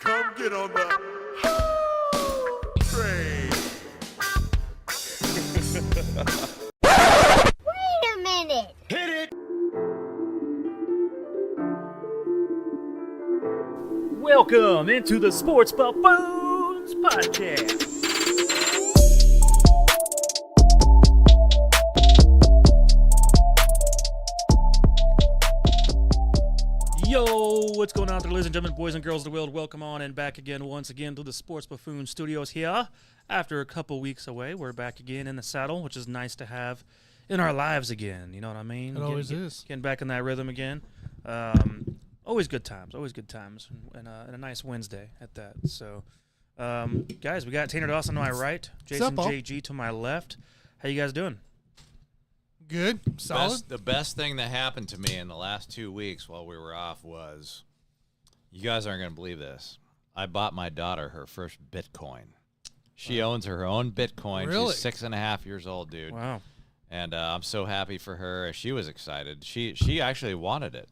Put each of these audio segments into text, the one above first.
Come get on the train. Wait a minute. Hit it. Welcome into the Sports Buffoons podcast. Yo, what's going on there, ladies and gentlemen, boys and girls of the world? Welcome on and back again, once again, to the Sports Buffoon Studios here. After a couple weeks away, we're back again in the saddle, which is nice to have in our lives again. You know what I mean? It always is. Getting back in that rhythm again. Always good times, and a nice Wednesday at that. So, guys, we got Tanner Dawson to my right, Jason JG to my left. How you guys doing? Good. Solid. The best thing that happened to me in the last 2 weeks while we were off was, you guys aren't going to believe this, I bought my daughter her first Bitcoin. She owns her own Bitcoin. Really? She's 6.5 years old, dude. Wow. And I'm so happy for her. She was excited. She actually wanted it.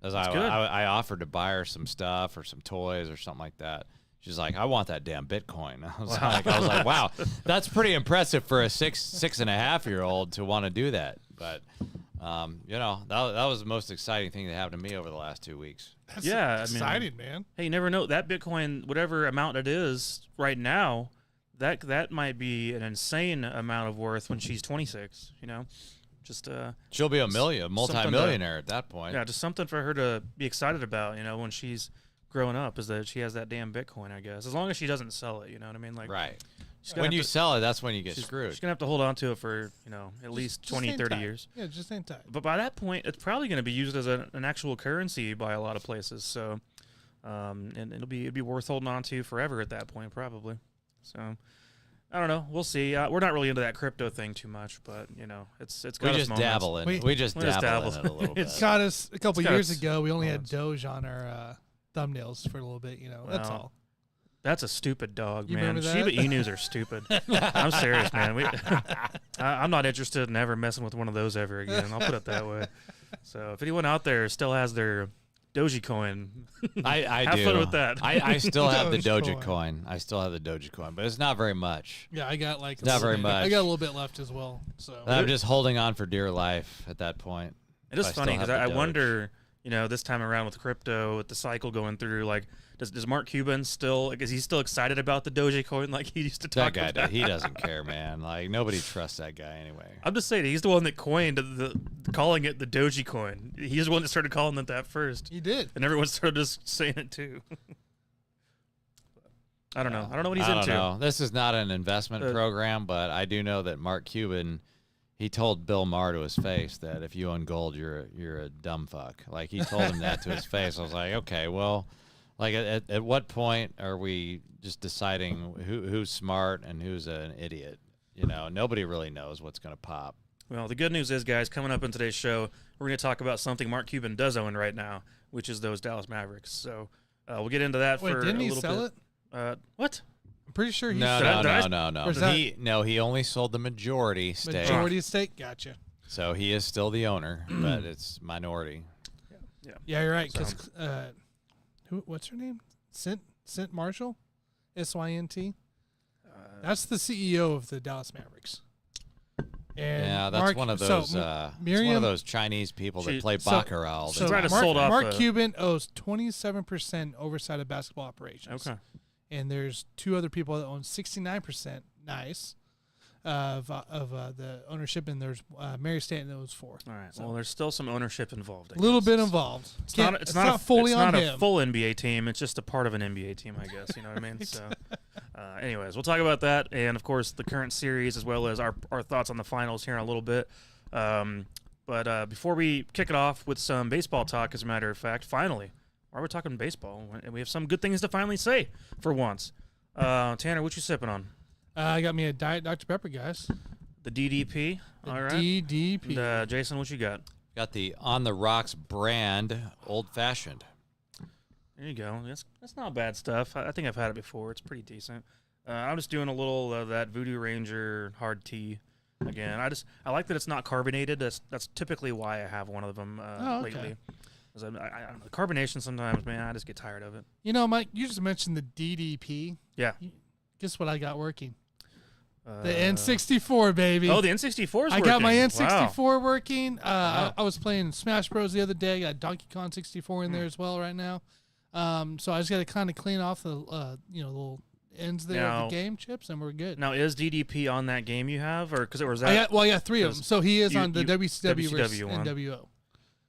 As I offered to buy her some stuff or some toys or something like that. She's like, I want that damn Bitcoin. I was like, wow, that's pretty impressive for a 6.5-year-old to want to do that. But, you know, that was the most exciting thing that happened to me over the last 2 weeks. That's exciting, man. Hey, you never know. That Bitcoin, whatever amount it is right now, that might be an insane amount of worth when she's 26, you know? Just she'll be a multi-millionaire at that point. Yeah, just something for her to be excited about, you know, when she's growing up, is that she has that damn Bitcoin, I guess. As long as she doesn't sell it, you know what I mean? Like, right. When you sell it, that's when you get screwed. She's going to have to hold on to it for, you know, at least 20, 30 years. Yeah, just ain't time. But by that point, it's probably going to be used as an actual currency by a lot of places. So, and it'll be worth holding on to forever at that point, probably. So, I don't know. We'll see. We're not really into that crypto thing too much, but you know, it's got we us just moments. dabble in. We just dabble in it a little bit. It's got us a couple It's got years us ago. We only had moments. Doge on our thumbnails for a little bit. You know, that's Well, all. That's a stupid dog, You man. remember Shiba that? Inus are stupid. I'm serious, man. I'm not interested in ever messing with one of those ever again. I'll put it that way. So if anyone out there still has their Dogecoin, I have do. fun with that. I still have the Dogecoin. Dogecoin. I still have the Dogecoin, but it's not very much. Yeah, I got like Not very I much. got a little bit left as well. So I'm just holding on for dear life at that point. It is I still funny because have the I Doge. wonder, you know, this time around with crypto, with the cycle going through, like, does Mark Cuban still, is he still excited about the Dogecoin like he used to That talk guy, about? he doesn't care, man. Like, nobody trusts that guy anyway. I'm just saying, he's the one that coined calling it the Dogecoin. He's the one that started calling it that first. he did. And everyone started just saying it too. I don't know. I don't know what he's I into. don't know. This is not an investment program, but I do know that Mark Cuban, he told Bill Maher to his face that if you own gold, you're a dumb fuck. Like, he told him that to his face. I was like, okay, well, like at what point are we just deciding who's smart and who's an idiot? You know, nobody really knows what's going to pop. Well, the good news is, guys, coming up in today's show, we're going to talk about something Mark Cuban does own right now, which is those Dallas Mavericks. So we'll get into that Wait, for didn't a he little sell bit. it? What? I'm pretty sure he No, sold no. Or is that- He only sold the majority stake. majority stake. Gotcha. So he is still the owner, but it's minority. Yeah, you're right. Because what's her name? Sint Marshall, SYNT. That's the CEO of the Dallas Mavericks. And Yeah, that's Mark, one of so those. It's one Miriam- of those Chinese people that play so- baccarat. all the So Trying to time. sold off Mark the- Cuban owes 27% oversight of basketball operations. Okay. And there's two other people that own 69%. Nice. Of the ownership, and there's Mary Stanton that was fourth. All right. So well, there's still some ownership involved. a little guess. bit involved. It's not fully it's on not him. a full NBA team. It's just a part of an NBA team, I guess. You know what I mean? So, anyways, we'll talk about that, and of course the current series as well as our thoughts on the finals here in a little bit. But before we kick it off with some baseball talk, as a matter of fact, finally, why are we talking baseball? And we have some good things to finally say for once. Tanner, what you sipping on? I got me a Diet Dr. Pepper, guys. The DDP. All right. DDP. And, Jason, what you got? Got the On the Rocks brand old fashioned. There you go. That's not bad stuff. I think I've had it before. It's pretty decent. I'm just doing a little of that Voodoo Ranger hard tea again. I like that it's not carbonated. That's typically why I have one of them Okay. lately. 'Cause the carbonation sometimes, man, I just get tired of it. You know, Mike, you just mentioned the DDP. Yeah. Guess what I got working? The N64, baby. Oh, the N64 is working. I got my N64 Wow. working. I was playing Smash Bros. The other day. I got Donkey Kong 64 in there as well right now. So I just got to kind of clean off the little ends there of the game chips, and we're good. Now, is DDP on that game you have, or because it was that? I got 3 of them. So he is on the WCW versus one. NWO.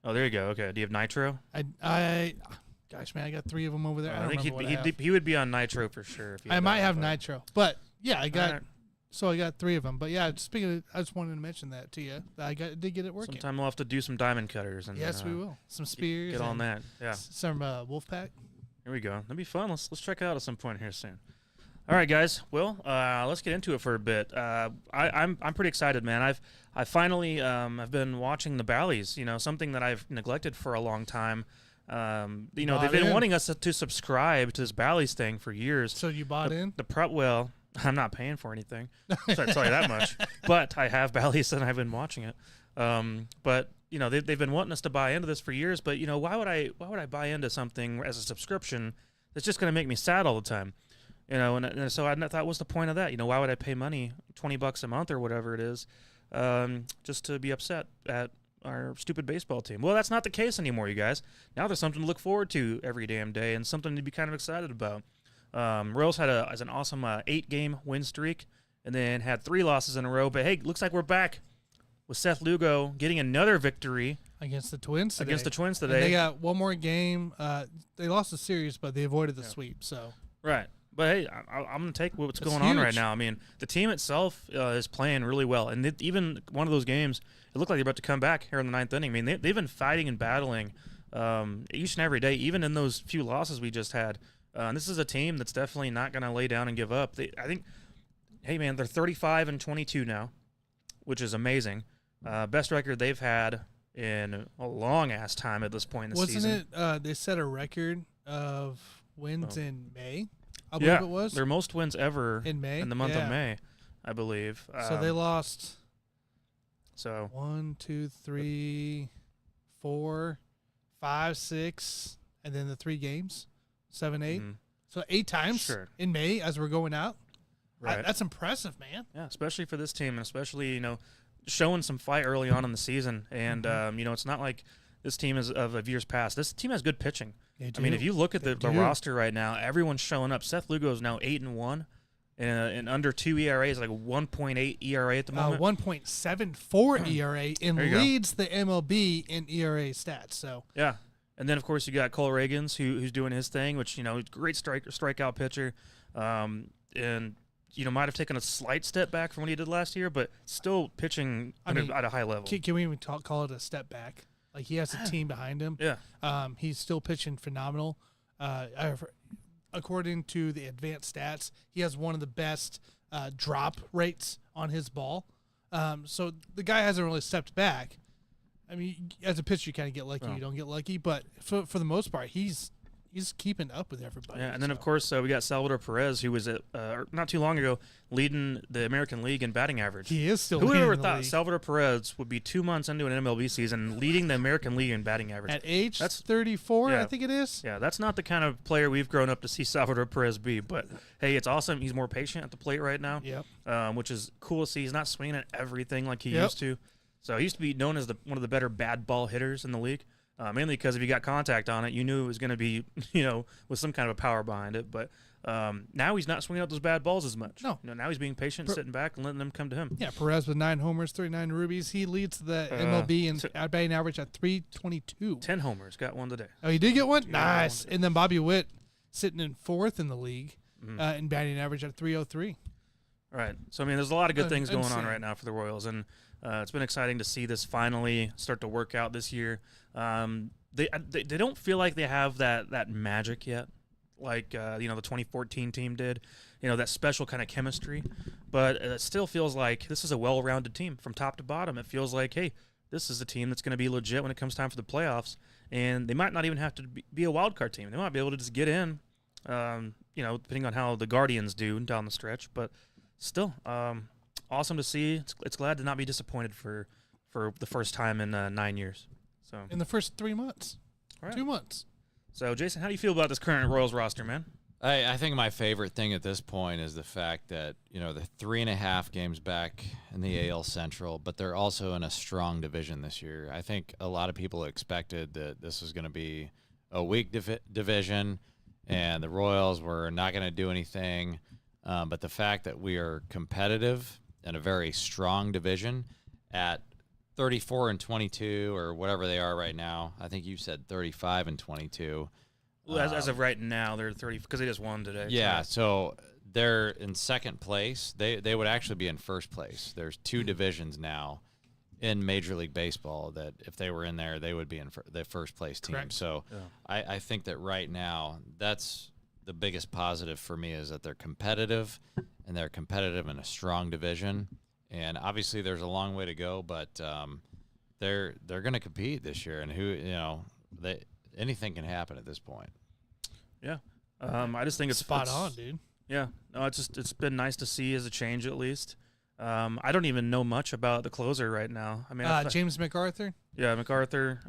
Oh, there you go. Okay. Do you have Nitro? Gosh, man, I got 3 of them over there. I think think he would be on Nitro for sure. I might have Nitro, but yeah, I got. So I got 3 of them. But yeah, speaking of, I just wanted to mention that to you. Did get it working. Sometime we'll have to do some diamond cutters. And, yes, we will. Some spears. Get on that. Yeah. Some Wolfpack. Here we go. That'd be fun. Let's check it out at some point here soon. All right, guys. Well, let's get into it for a bit. I'm pretty excited, man. I've finally I've been watching the Bally's. Something that I've neglected for a long time. They've been wanting us to subscribe to this Bally's thing for years. So you bought in? Well, I'm not paying for anything. So I tell you that much. But I have Bally's and I've been watching it. But they've been wanting us to buy into this for years. But why would I buy into something as a subscription that's just going to make me sad all the time? And so I thought, what's the point of that? Why would I pay money, $20 a month or whatever it is, just to be upset at our stupid baseball team? Well, that's not the case anymore, you guys. Now there's something to look forward to every damn day and something to be kind of excited about. Royals had an awesome 8-game win streak and then had 3 losses in a row. But hey, looks like we're back with Seth Lugo getting another victory against the Twins today. And they got one more game. They lost the series, but they avoided the sweep. So right. But hey, I'm going to take what's going on right now. I mean, the team itself is playing really well. And even one of those games, it looked like they're about to come back here in the 9th inning. I mean, they've been fighting and battling each and every day, even in those few losses we just had. And this is a team that's definitely not going to lay down and give up. I think, hey, man, they're 35-22 now, which is amazing. Best record they've had in a long-ass time at this point in the season. Wasn't it they set a record of wins in May? I believe it was. Their most wins ever in May, in the month of May, I believe. So they lost. So 1, 2, 3, 4, 5, 6, and then the 3 games, 7, 8. Mm-hmm. So 8 times in May as we're going out. Right. That's impressive, man. Yeah, especially for this team, and especially showing some fight early on in the season. And it's not like this team is of years past. This team has good pitching. I mean, if you look at the roster right now, everyone's showing up. Seth Lugo is now 8-1, and under 2 ERA is like 1.8 ERA at the moment. 1.74 ERA and leads the MLB in ERA stats. So yeah, and then of course you got Cole Reagans who's doing his thing, which great strikeout pitcher, and might have taken a slight step back from what he did last year, but still pitching at a high level. Can we even call it a step back? Like, he has a team behind him. Yeah. He's still pitching phenomenal. According to the advanced stats, he has one of the best drop rates on his ball. So the guy hasn't really stepped back. I mean, as a pitcher, you kind of get lucky. You don't get lucky. But for the most part, he's keeping up with everybody. Yeah, and then, of course, we got Salvador Perez, who was not too long ago leading the American League in batting average. He is still leading the league. Who would ever thought Salvador Perez would be 2 months into an MLB season leading the American League in batting average? At age 34, I think it is. Yeah, that's not the kind of player we've grown up to see Salvador Perez be. But, hey, it's awesome. He's more patient at the plate right now, which is cool to see. He's not swinging at everything like he used to. So he used to be known as one of the better bad ball hitters in the league. Mainly because if you got contact on it, you knew it was going to be, with some kind of a power behind it. But now he's not swinging out those bad balls as much. No. Now he's being patient, sitting back, and letting them come to him. Yeah, Perez with 9 homers, 39 rubies. He leads the MLB in batting average at 322. 10 homers. Got one today. Oh, he did get one? Nice. And then Bobby Witt sitting in 4th in the league in batting average at 303. All right. So, I mean, there's a lot of good things going on right now for the Royals. And it's been exciting to see this finally start to work out this year. They don't feel like they have that magic yet, like the 2014 team did, that special kind of chemistry. But it still feels like this is a well-rounded team from top to bottom. It feels like, hey, this is a team that's going to be legit when it comes time for the playoffs, and they might not even have to be a wild card team. They might be able to just get in, depending on how the Guardians do down the stretch. But still, awesome to see. It's glad to not be disappointed for the first time in 9 years. So in the first 3 months. All right. 2 months. So, Jason, how do you feel about this current Royals roster, man? I think my favorite thing at this point is the fact that, they're 3.5 games back in the AL Central, but they're also in a strong division this year. I think a lot of people expected that this was going to be a weak division and the Royals were not going to do anything. But the fact that we are competitive in a very strong division at 34-22 or whatever they are right now. I think you said 35-22. Well, as of right now, they're 30 because they just won today. Yeah, so they're in second place. They would actually be in first place. There's 2 divisions now in Major League Baseball that if they were in there, they would be in the first place team. Correct. So I think that right now that's the biggest positive for me is that they're competitive and they're competitive in a strong division. And obviously there's a long way to go, but they're going to compete this year. And anything can happen at this point. Yeah. I just think it's spot on, dude. Yeah. No, it's been nice to see as a change at least. I don't even know much about the closer right now. I mean, James MacArthur. Yeah, MacArthur.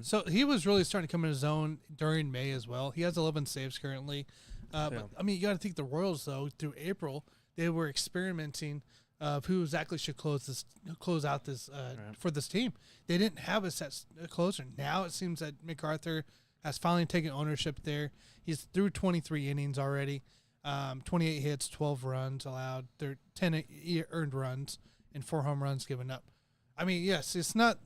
So he was really starting to come in his own during May as well. He has 11 saves currently. But I mean, you got to think the Royals though through April they were experimenting of who exactly should close out this for this team. They didn't have a set closer. Now it seems that MacArthur has finally taken ownership there. He's through 23 innings already, 28 hits, 12 runs allowed. There are 10 earned runs and 4 home runs given up. I mean, yes, it's not,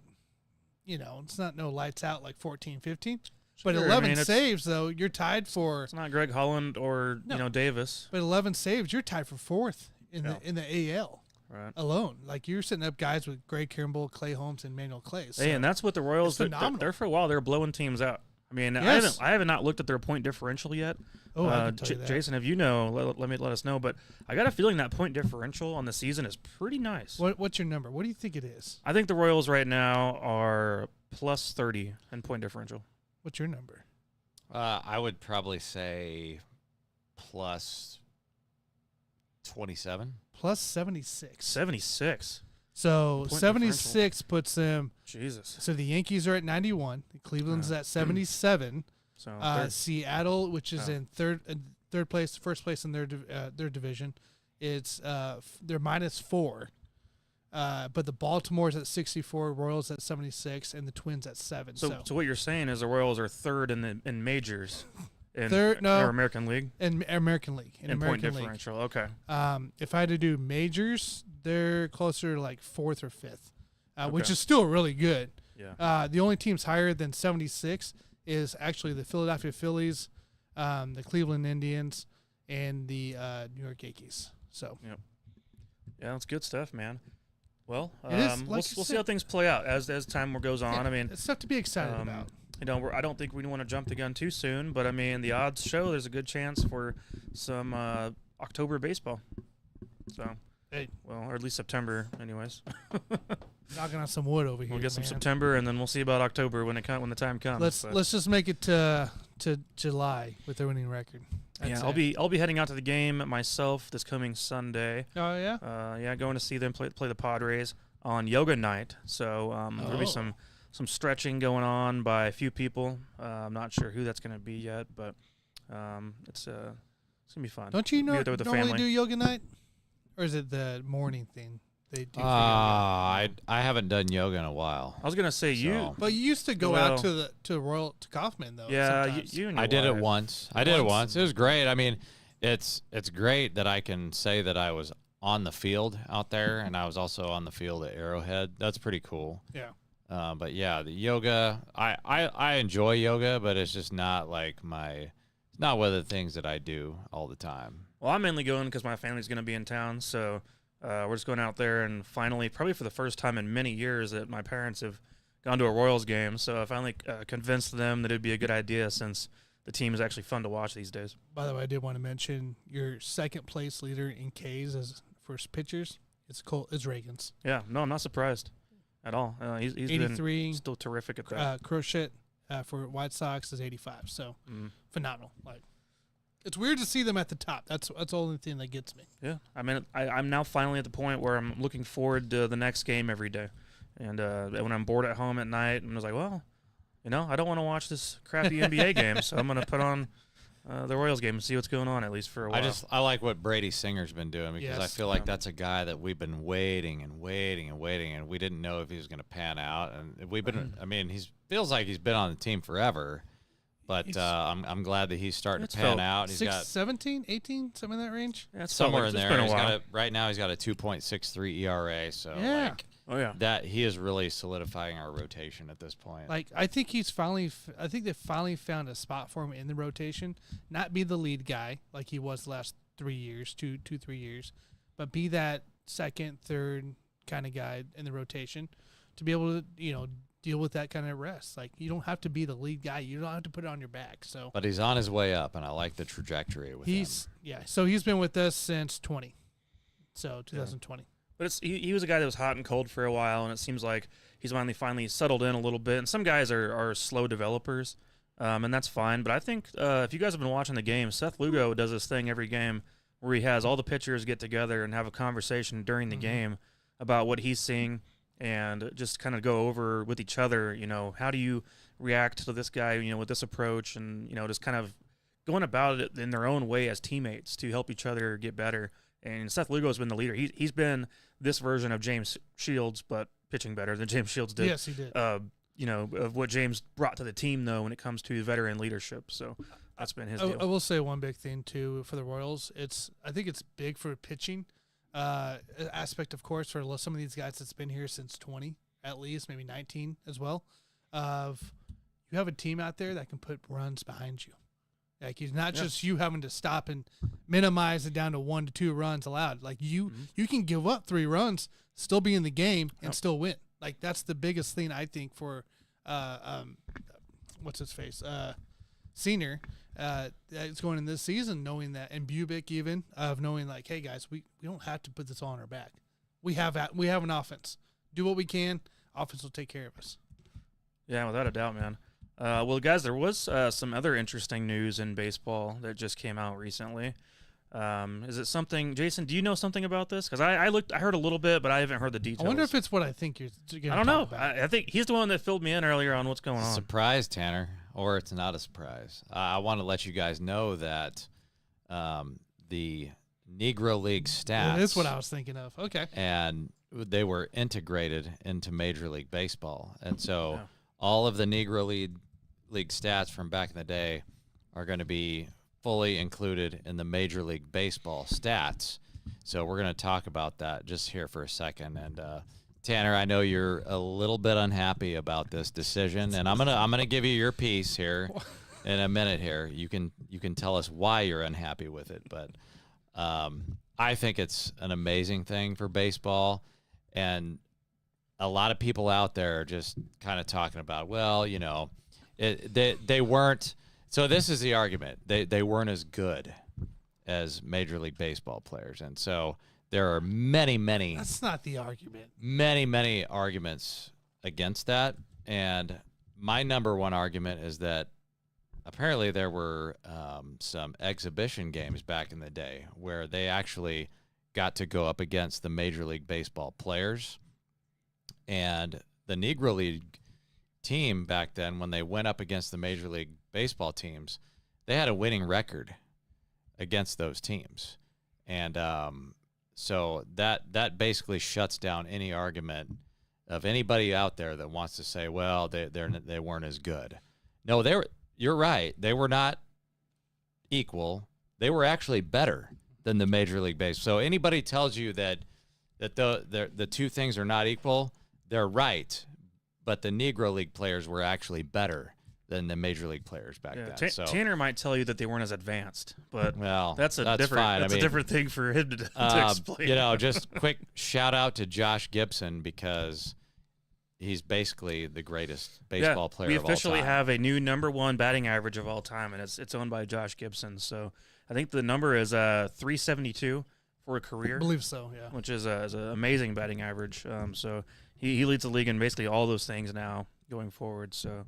it's not no lights out like 14, 15. But 11 saves, though, you're tied for. It's not Greg Holland or Davis. But 11 saves, you're tied for 4th in the AL. Right. Alone. Like, you're setting up guys with Greg Kimball, Clay Holmes, and Manuel Clay. So hey, and that's what the Royals, they're for a while, they're blowing teams out. I mean, yes. I haven't not looked at their point differential yet. Oh, I can tell you that. Jason, if you know, let us know. But I got a feeling that point differential on the season is pretty nice. What's your number? What do you think it is? I think the Royals right now are plus 30 in point differential. What's your number? I would probably say plus 27. Plus 76. 76. So 76 puts them. Jesus. So the Yankees are at 91. Cleveland's at 77. So Seattle, which is in third place, first place in their division, it's they're -4. But the Baltimore's at 64, Royals at 76, and the Twins at 7. So what you're saying is the Royals are third in majors. Or American League? In American League. In point differential, okay. If I had to do majors, they're closer to like 4th or 5th, which is still really good. Yeah. The only teams higher than 76 is actually the Philadelphia Phillies, the Cleveland Indians, and the New York Yankees. So. Yep. Yeah, that's good stuff, man. Well, we'll see how things play out as time goes on. Yeah, I mean, it's stuff to be excited about. I don't think we want to jump the gun too soon, but I mean, the odds show there's a good chance for some October baseball. So, or at least September, anyways. Knocking on some wood over here. We'll get some September, and then we'll see about October when the time comes. Let's just make it to July with the winning record. That's I'll be heading out to the game myself this coming Sunday. Oh yeah. Going to see them play the Padres on yoga night. So there'll be some stretching going on by a few people. I'm not sure who that's going to be yet, but it's going to be fun. Don't you normally do yoga night, or is it the morning thing they do? I haven't done yoga in a while. I was going to say but you used to go out to Kaufman though. Yeah, you and your I did it once. It was great. I mean, it's great that I can say that I was on the field out there, and I was also on the field at Arrowhead. That's pretty cool. Yeah. But yeah, the yoga, I enjoy yoga, but it's just not like it's not one of the things that I do all the time. Well, I'm mainly going because my family's going to be in town, so we're just going out there, and finally, probably for the first time in many years, that my parents have gone to a Royals game, so I finally convinced them that it'd be a good idea since the team is actually fun to watch these days. By the way, I did want to mention your second place leader in Ks as first pitchers. It's Reagan's. Yeah, no, I'm not surprised at all. He's 83, been still terrific at that. Crochet for White Sox is 85, so phenomenal. Like, it's weird to see them at the top. That's the only thing that gets me. Yeah, I mean, I'm now finally at the point where I'm looking forward to the next game every day, and when I'm bored at home at night, and I was like, well, I don't want to watch this crappy NBA game, so I'm going to put on the Royals game and see what's going on at least for a while. I like what Brady Singer's been doing because I feel like that's a guy that we've been waiting and waiting and waiting, and we didn't know if he was going to pan out. And we've been, I mean, feels like he's been on the team forever, but I'm glad that he's starting to pan out. He's got 17, 18, something in that range. Yeah, somewhere in there. Right now he's got a 2.63 ERA. So that he is really solidifying our rotation at this point. Like I think they finally found a spot for him in the rotation. Not be the lead guy like he was the last 3 years, 3 years, but be that second, third kind of guy in the rotation to be able to deal with that kind of rest. Like you don't have to be the lead guy. You don't have to put it on your back. So, but he's on his way up, and I like the trajectory with him. So he's been with us since 2020. But he was a guy that was hot and cold for a while, and it seems like he's finally settled in a little bit. And some guys are slow developers, and that's fine. But I think if you guys have been watching the game, Seth Lugo does this thing every game where he has all the pitchers get together and have a conversation during the game about what he's seeing and just kind of go over with each other, how do you react to this guy, with this approach and, just kind of going about it in their own way as teammates to help each other get better. And Seth Lugo's been the leader. He's been this version of James Shields, but pitching better than James Shields did. Yes, he did. Of what James brought to the team, though, when it comes to veteran leadership. So that's been his deal. I will say one big thing, too, for the Royals. I think it's big for pitching aspect, of course, for some of these guys that's been here since 20, at least, maybe 19 as well. You have a team out there that can put runs behind you. Like it's not just you having to stop and minimize it down to 1 to 2 runs allowed. Like you can give up 3 runs, still be in the game and still win. Like that's the biggest thing I think for what's his face Senior that's going in this season, knowing that, and Bubick even of knowing like, hey guys, we don't have to put this all on our back. We have an offense. Do what we can. Offense will take care of us. Yeah, without a doubt, man. Well, guys, there was some other interesting news in baseball that just came out recently. Is it something, Jason? Do you know something about this? Because I heard a little bit, but I haven't heard the details. I wonder if it's what I think you're going to talk I don't know. about. I think he's the one that filled me in earlier on what's going on. Surprise, Tanner, or it's not a surprise. I want to let you guys know that the Negro League stats. That's what I was thinking of. Okay. And they were integrated into Major League Baseball, and so all of the Negro League stats from back in the day are going to be fully included in the Major League Baseball stats. So we're going to talk about that just here for a second. And Tanner, I know you're a little bit unhappy about this decision, and I'm gonna give you your piece here in a minute. Here, you can tell us why you're unhappy with it. But I think it's an amazing thing for baseball, and a lot of people out there are just kind of talking about, well, they weren't. So this is the argument. They weren't as good as Major League Baseball players. And so there are many. That's not the argument. Many arguments against that. And my number one argument is that apparently there were some exhibition games back in the day where they actually got to go up against the Major League Baseball players. And the Negro League team back then, when they went up against the Major League Baseball teams, they had a winning record against those teams. And so that basically shuts down any argument of anybody out there that wants to say, well, they weren't as good. No, you're right. They were not equal. They were actually better than the Major League Baseball. So anybody tells you that the two things are not equal, they're right. But the Negro League players were actually better than the Major League players back then. So Tanner might tell you that they weren't as advanced, but that's fine. That's a different thing for him to explain. Just quick shout out to Josh Gibson because he's basically the greatest baseball player of all time. We officially have a new #1 batting average of all time, and it's owned by Josh Gibson. So I think the number is 372 for a career. I believe so, yeah. Which is an amazing batting average. So he leads the league in basically all those things now going forward. So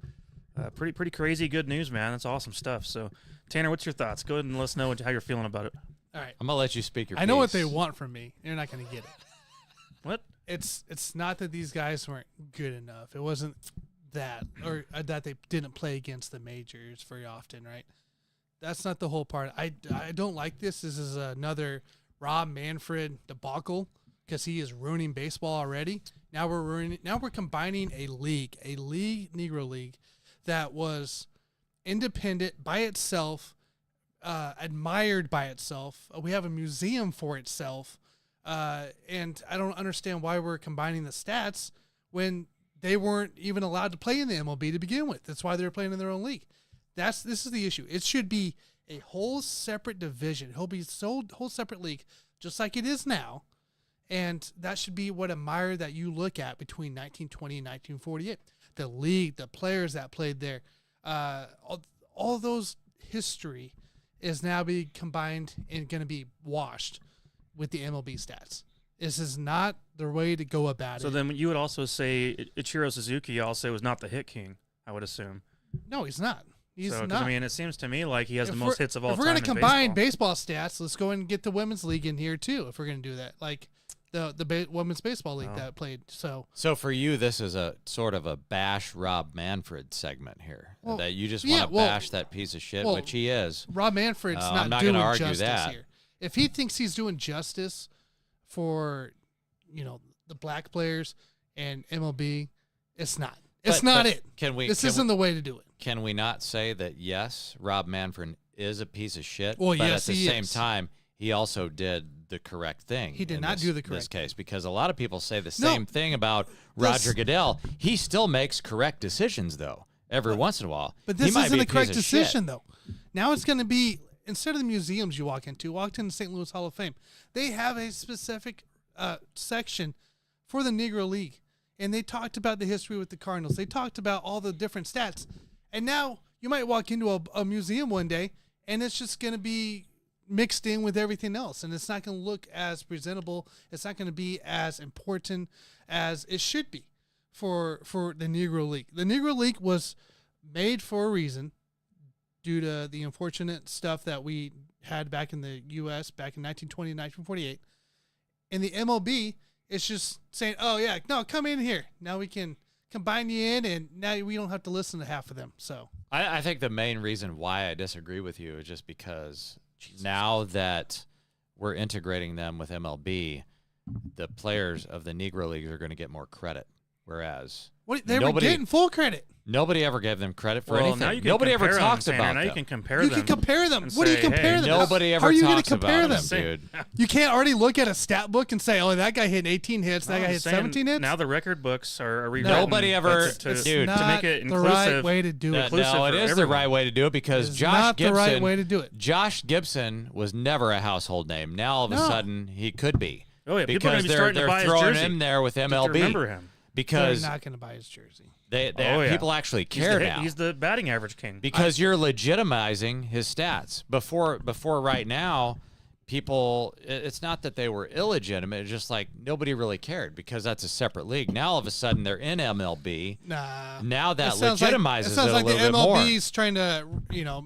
pretty crazy good news, man. That's awesome stuff. So Tanner, what's your thoughts? Go ahead and let us know how you're feeling about it. All right. I'm going to let you speak your piece. I know what they want from me. You're not going to get it. What? It's not that these guys weren't good enough. It wasn't that, or that they didn't play against the majors very often, right? That's not the whole part. I don't like this. This is another Rob Manfred debacle because he is ruining baseball already. Now we're combining a league, Negro League, that was independent by itself, admired by itself. We have a museum for itself, and I don't understand why we're combining the stats when they weren't even allowed to play in the MLB to begin with. That's why they were playing in their own league. This is the issue. It should be a whole separate division. It'll be whole separate league, just like it is now. And that should be what admire that you look at between 1920 and 1948. The league, the players that played there, all those history is now being combined and going to be washed with the MLB stats. This is not the way to go about it. So then you would also say Ichiro Suzuki also is not the hit king, I would assume. No, he's not. He's not. I mean, it seems to me like he has the most hits of all time. If we're going to in combine baseball stats, let's go and get the women's league in here too. If we're going to do that, like the women's baseball league that played. So for you, this is a sort of a bash Rob Manfred segment here. That you just want to bash that piece of shit, which he is. Rob Manfred's I'm not doing doing argue justice that. here. If he thinks he's doing justice for, the black players and MLB, it's not. It's not it. This isn't the way to do it. Can we not say that, yes, Rob Manfred is a piece of shit, well, but yes, at the same time, he also did the correct thing. He did not do the correct thing in this case, because a lot of people say the same thing about Roger Goodell. He still makes correct decisions, though, every once in a while. But this isn't the correct decision, though. Now it's going to be, instead of the museums you walk into the St. Louis Hall of Fame, they have a specific section for the Negro League. And they talked about the history with the Cardinals. They talked about all the different stats. And now you might walk into a museum one day, and it's just going to be mixed in with everything else. And it's not going to look as presentable. It's not going to be as important as it should be for the Negro League. The Negro League was made for a reason due to the unfortunate stuff that we had back in the U.S. back in 1920 and 1948. And the MLB is just saying, oh, yeah, no, come in here. Now we can combine you in, and now we don't have to listen to half of them. So I think the main reason why I disagree with you is just because now that we're integrating them with MLB, the players of the Negro Leagues are going to get more credit, whereas they were getting full credit. Nobody ever gave them credit for anything. Now you can Nobody ever talks them, about them. Now you can compare them. You can compare them. What do you compare them? Nobody ever How are you talks going to compare about them, dude. You can't already look at a stat book and say, oh, that guy hit 18 hits, that guy hit 17 hits? Now the record books are rewritten. Nobody ever, to make it inclusive. The right way to do it. No, it is the right way to do it because Josh Gibson. Not the right way to do it. Josh Gibson was never a household name. Now all of a sudden he could be. Oh yeah, people are because going to be starting to buy his throwing jersey. him there with MLB. Remember him Because they're not going to buy his jersey. People actually care now. He's the batting average king. Because you're legitimizing his stats. Before right now, people, it's not that they were illegitimate. It's just like nobody really cared because that's a separate league. Now all of a sudden they're in MLB. Nah. Now that legitimizes it a little bit more. It sounds like the MLB's trying to,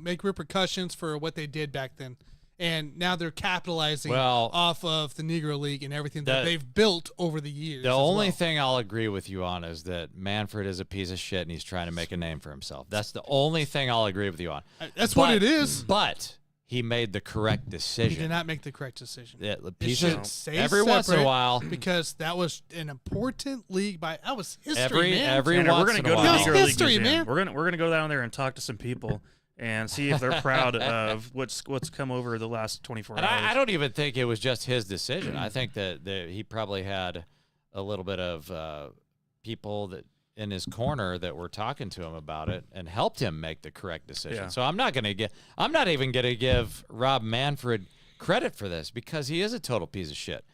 make repercussions for what they did back then. And now they're capitalizing off of the Negro League and everything that they've built over the years. The only thing I'll agree with you on is that Manfred is a piece of shit and he's trying to make a name for himself. That's the only thing I'll agree with you on. What it is. But he made the correct decision. He did not make the correct decision. Every once in a while. Because that was an important league. That was history, man. Every once we're going to go to the Negro League Museum. Man. We're going to go down there and talk to some people and see if they're proud of what's come over the last 24 hours. I don't even think it was just his decision. I think that he probably had a little bit of people that in his corner that were talking to him about it and helped him make the correct decision. Yeah. So I'm not even going to give Rob Manfred credit for this because he is a total piece of shit.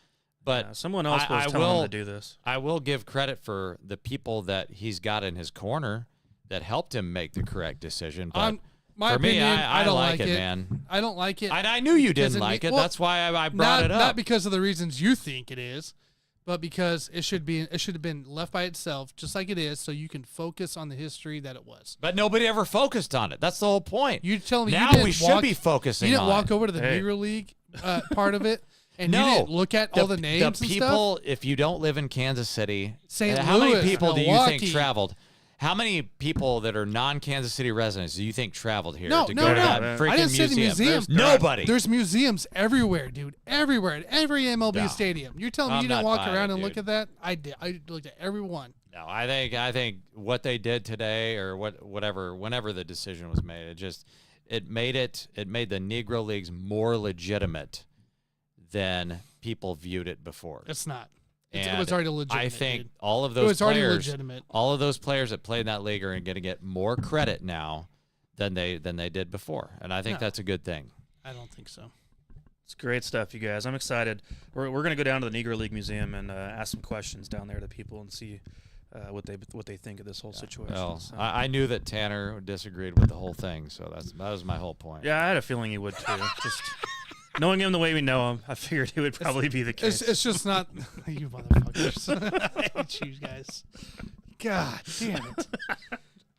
But someone else was telling him to do this. I will give credit for the people that he's got in his corner that helped him make the correct decision. But my for opinion, me, I don't like it, it, man. I don't like it. I knew you didn't like it. That's why I brought it up. Not because of the reasons you think it is, but because it should have been left by itself, just like it is, so you can focus on the history that it was. But nobody ever focused on it. That's the whole point. You tell me now you didn't we should be focusing. You didn't on walk it. over to the Negro League part of it, and no, you didn't look at all the names the and people. stuff? If you don't live in Kansas City, St. how Louis, many people Milwaukee. do you think traveled? How many people that are non-Kansas City residents do you think traveled here No, to no, go to no. that I freaking didn't say the museum. Nobody. There's museums everywhere, dude. Everywhere. At every MLB stadium. You're telling me you didn't walk around and look at that? I did. I looked at every one. No, I think what they did today, or whenever the decision was made, it made the Negro Leagues more legitimate than people viewed it before. It's not. And it was already legitimate. I think dude. all of those players that played in that league are going to get more credit now than they did before, and I think that's a good thing. I don't think so. It's great stuff, you guys. I'm excited. We're going to go down to the Negro League Museum and ask some questions down there to people and see what they think of this whole situation. Well, so. I knew that Tanner disagreed with the whole thing, so that was my whole point. Yeah, I had a feeling he would too. Just knowing him the way we know him, I figured it would probably be the case. It's just not you motherfuckers. I hate you guys. God damn it.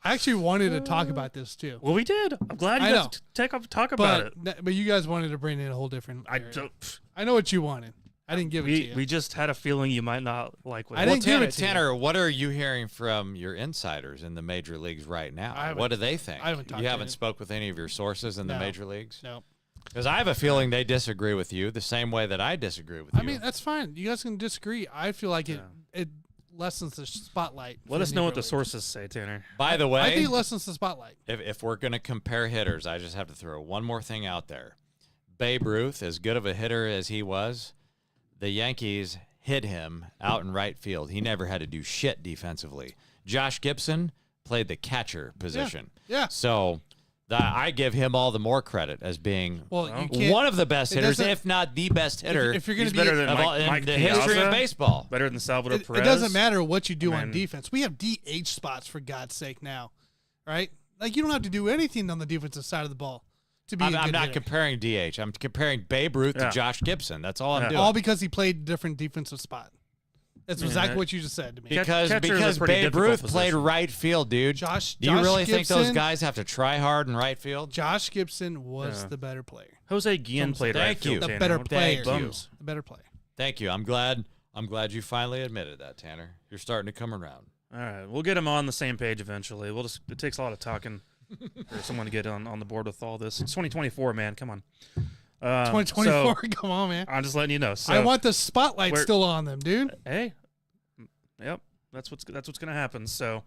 I actually wanted to talk about this too. Well, we did. I'm glad you guys talk about it. But you guys wanted to bring in a whole different area. I know what you wanted. I didn't give it to you. We just had a feeling you might not like what I didn't give it to Tanner, you. what are you hearing from your insiders in the major leagues right now? What do they think? I haven't talked You to haven't them. spoke with any of your sources in the major leagues? No. Because I have a feeling they disagree with you the same way that I disagree with you. I mean, that's fine. You guys can disagree. I feel like it lessens the spotlight. Let us know what the sources say, Tanner. By the way, I think it lessens the spotlight. If we're going to compare hitters, I just have to throw one more thing out there. Babe Ruth, as good of a hitter as he was, the Yankees hit him out in right field. He never had to do shit defensively. Josh Gibson played the catcher position. Yeah. So I give him all the more credit as being one of the best hitters, if not the best hitter. If you're going to be better than in the history of baseball, better than Salvador Perez. It doesn't matter what you do on defense. We have DH spots, for God's sake, now, right? Like, you don't have to do anything on the defensive side of the ball to be. I'm not comparing DH. I'm comparing Babe Ruth to Josh Gibson. That's all I'm doing. All because he played a different defensive spot. That's exactly what you just said to me. Because Babe Ruth played right field, dude. Do you really think those guys have to try hard in right field? Josh Gibson was the better player. Jose Guillen played right field. The better player. The better player. Thank you. I'm glad you finally admitted that, Tanner. You're starting to come around. All right, we'll get him on the same page eventually. It takes a lot of talking for someone to get on the board with all this. It's 2024, man. Come on. 2024. Come on, man. I'm just letting you know. So I want the spotlight still on them, dude. Hey, yep, that's what's gonna happen. So,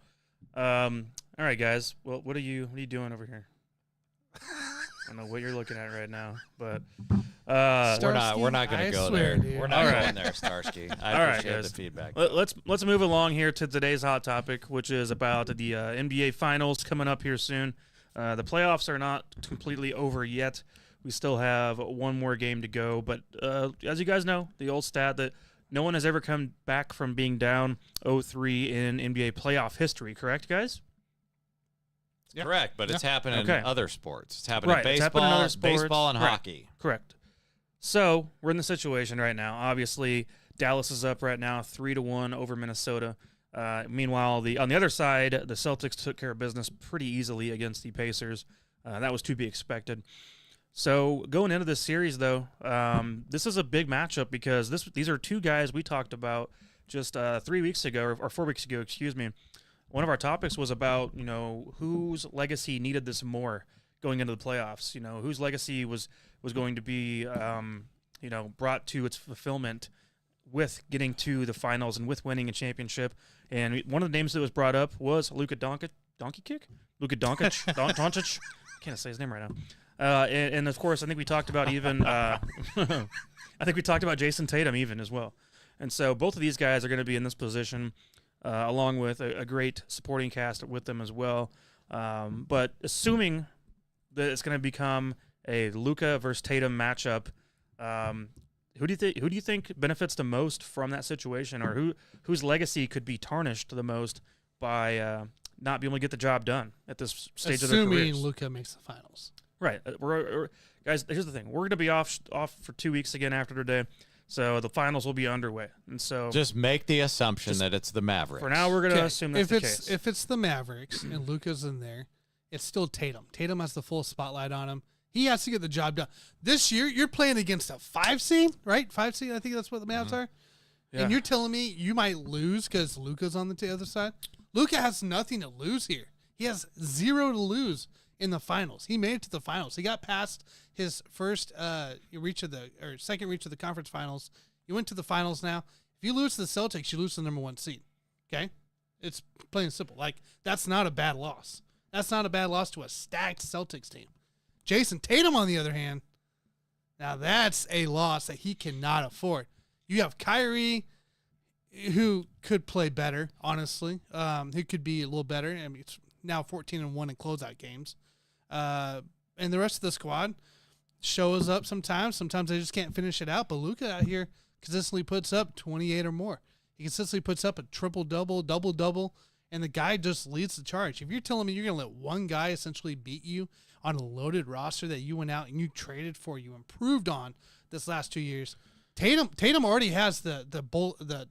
all right, guys. Well, what are you doing over here? I don't know what you're looking at right now, but we're not going to go there. Dude. We're not going there, Starsky. I appreciate the feedback. Let's move along here to today's hot topic, which is about the NBA Finals coming up here soon. The playoffs are not completely over yet. We still have one more game to go, but as you guys know, the old stat that no one has ever come back from being down 0-3 in NBA playoff history. Correct, guys? Yeah. Correct, but it's happening in other sports. It's happening in baseball and hockey. Correct. So we're in the situation right now. Obviously, Dallas is up right now 3-1 over Minnesota. Meanwhile, on the other side, the Celtics took care of business pretty easily against the Pacers. That was to be expected. So going into this series, though, this is a big matchup because these are two guys we talked about just 3 weeks ago, or 4 weeks ago, excuse me. One of our topics was about, whose legacy needed this more going into the playoffs. Whose legacy was going to be, brought to its fulfillment with getting to the finals and with winning a championship. And one of the names that was brought up was Luka Doncic. Doncic. Can't say his name right now. And of course, I think we talked about even. I think we talked about Jason Tatum even as well. And so both of these guys are going to be in this position. Along with a great supporting cast with them as well. But assuming that it's going to become a Luka versus Tatum matchup, who do you think benefits the most from that situation, or whose legacy could be tarnished the most by not being able to get the job done at this stage of their careers? Assuming Luka makes the finals. Right. Guys, here's the thing. We're going to be off for 2 weeks again after today. So the finals will be underway, and so just make the assumption that it's the Mavericks. For now, we're going to assume that's the case. If it's the Mavericks and Luka's in there, it's still Tatum. Tatum has the full spotlight on him. He has to get the job done. This year, you're playing against a 5 seed, right? 5 seed, I think that's what the Mavs are. Yeah. And you're telling me you might lose because Luka's on the other side? Luka has nothing to lose here. He has 0 to lose in the finals. He made it to the finals. He got past his second reach of the conference finals. He went to the finals now. If you lose to the Celtics, you lose to the number 1 seed. Okay? It's plain and simple. Like, that's not a bad loss. That's not a bad loss to a stacked Celtics team. Jason Tatum, on the other hand, now that's a loss that he cannot afford. You have Kyrie, who could play better, honestly. Who could be a little better. I mean, it's now 14-1 in closeout games. And the rest of the squad shows up sometimes. Sometimes they just can't finish it out. But Luka out here consistently puts up 28 or more. He consistently puts up a triple-double, double-double, and the guy just leads the charge. If you're telling me you're going to let one guy essentially beat you on a loaded roster that you went out and you traded for, you improved on this last 2 years, Tatum already has the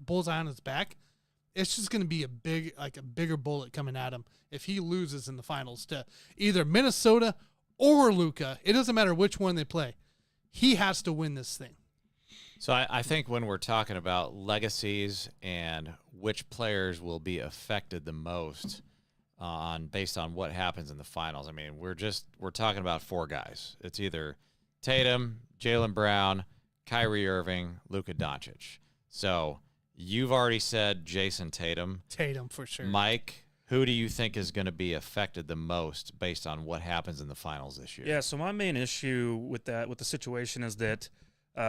bullseye on his back. It's just going to be a bigger bullet coming at him if he loses in the finals to either Minnesota or Luka. It doesn't matter which one they play. He has to win this thing. So I think when we're talking about legacies and which players will be affected the most based on what happens in the finals, I mean, we're talking about 4 guys. It's either Tatum, Jaylen Brown, Kyrie Irving, Luka Doncic. So you've already said Jason Tatum. Tatum for sure. Mike, who do you think is going to be affected the most based on what happens in the finals this year? Yeah, so my main issue with the situation is that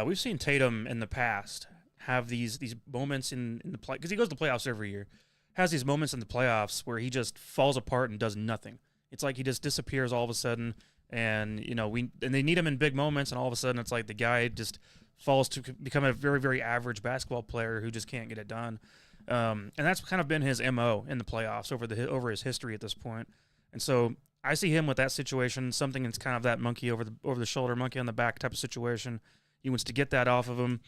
we've seen Tatum in the past have these moments in the play, because he goes to the playoffs every year, has these moments in the playoffs where he just falls apart and does nothing. It's like he just disappears all of a sudden, and they need him in big moments, and all of a sudden it's like the guy just falls to become a very, very average basketball player who just can't get it done. And that's kind of been his MO in the playoffs over his history at this point. And so I see him with that situation, something that's kind of that monkey over the shoulder, monkey on the back type of situation. He wants to get that off of him.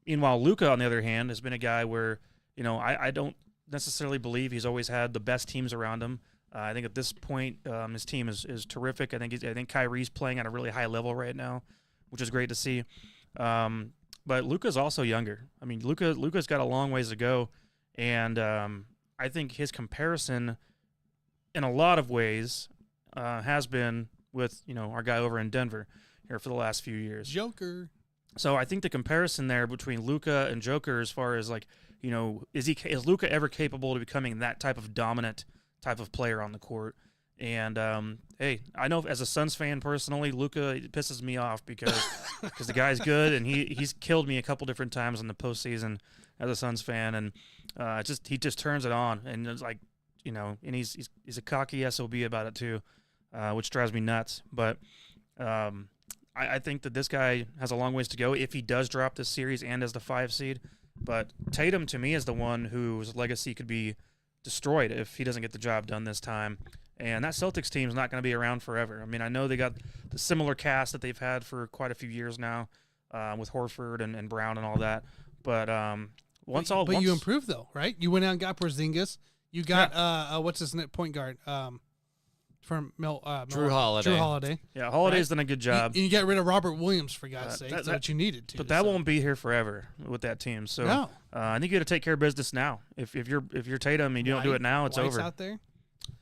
Meanwhile, Luka, on the other hand, has been a guy where, I don't necessarily believe he's always had the best teams around him. I think at this point, his team is terrific. I think Kyrie's playing at a really high level right now, which is great to see. But Luka's also younger. I mean, Luka's got a long ways to go, and I think his comparison, in a lot of ways, has been with our guy over in Denver here for the last few years. Joker. So I think the comparison there between Luka and Joker, as far as is Luka ever capable of becoming that type of dominant type of player on the court? And hey, I know as a Suns fan personally, Luka pisses me off because the guy's good, and he's killed me a couple different times in the postseason as a Suns fan, and he just turns it on, and it's like and he's a cocky SOB about it too, which drives me nuts. But I think that this guy has a long ways to go if he does drop this series and as the 5 seed. But Tatum, to me, is the one whose legacy could be destroyed if he doesn't get the job done this time. And that Celtics team is not going to be around forever. I mean, I know they got the similar cast that they've had for quite a few years now, with Horford and Brown and all that. But you improved though, right? You went out and got Porzingis. You got what's his name, point guard from Drew Holiday. Drew Holiday. Yeah, Holiday's done a good job. You got rid of Robert Williams, for God's sake. That's what you needed to. But that won't be here forever with that team. So no. I think you got to take care of business now. If you're Tatum and you don't do it now, it's over. Out there.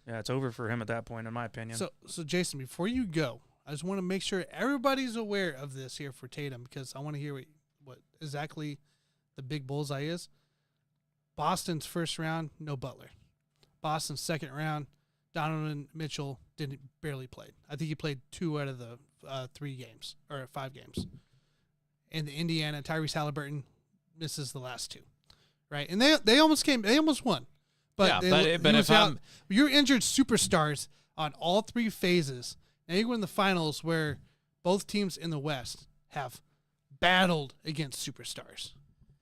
Yeah, it's over for him at that point, in my opinion. So Jason, before you go, I just want to make sure everybody's aware of this here for Tatum, because I want to hear what exactly the big bullseye is. Boston's first round, no Butler. Boston's second round, Donovan Mitchell barely played. I think he played 2 out of the 3 games or 5 games. And the Indiana, Tyrese Halliburton misses the last 2, right? And they almost won. But you're injured superstars on all 3 phases. Now you go in the finals where both teams in the West have battled against superstars.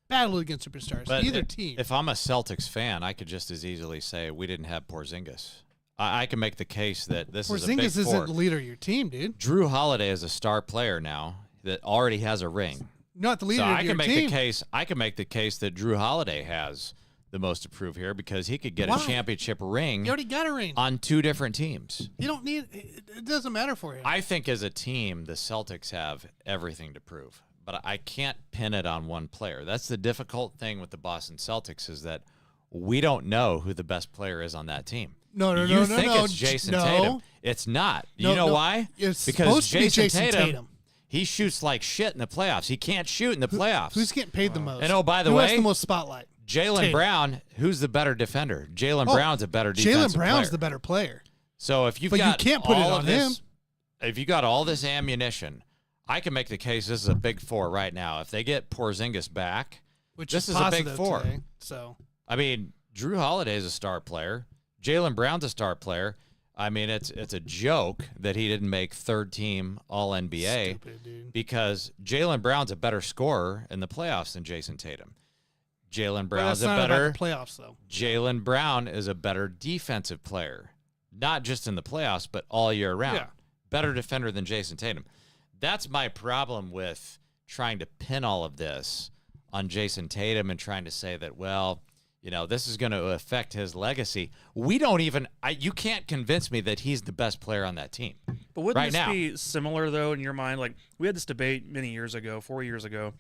But either team. If I'm a Celtics fan, I could just as easily say we didn't have Porzingis. I can make the case that this is a big Porzingis isn't four. the leader of your team, dude. Drew Holiday is a star player now that already has a ring. Not the leader of your team. I can make the case that Drew Holiday has the most to prove here because he could get a championship ring. He already got a ring on 2 different teams. You don't need it. Doesn't matter for him. I think as a team, the Celtics have everything to prove, but I can't pin it on one player. That's the difficult thing with the Boston Celtics is that we don't know who the best player is on that team. No, You think it's Jason Tatum. It's not. You know why? It's because supposed to be Jason Tatum. He shoots like shit in the playoffs. He can't shoot in the playoffs. Who's getting paid the most? And by the Who way, has the most spotlight? Jaylen Brown, who's the better defender? Jaylen Brown's a better defensive player. Jaylen Brown's the better player. So if you've but got you can't put it on him. If you got all this ammunition, I can make the case this is a big four right now. If they get Porzingis back, this is a big four. Today, so I mean, Drew Holiday is a star player. Jaylen Brown's a star player. I mean, it's a joke that he didn't make third team All NBA because Jaylen Brown's a better scorer in the playoffs than Jason Tatum. Jaylen Brown's playoffs though. Jaylen Brown is a better defensive player, not just in the playoffs, but all year round. Yeah. Better defender than Jason Tatum. That's my problem with trying to pin all of this on Jason Tatum and trying to say that, well, this is going to affect his legacy. We don't even you can't convince me that he's the best player on that team. But wouldn't this be similar, though, in your mind? Like, we had this debate many years ago, 4 years ago,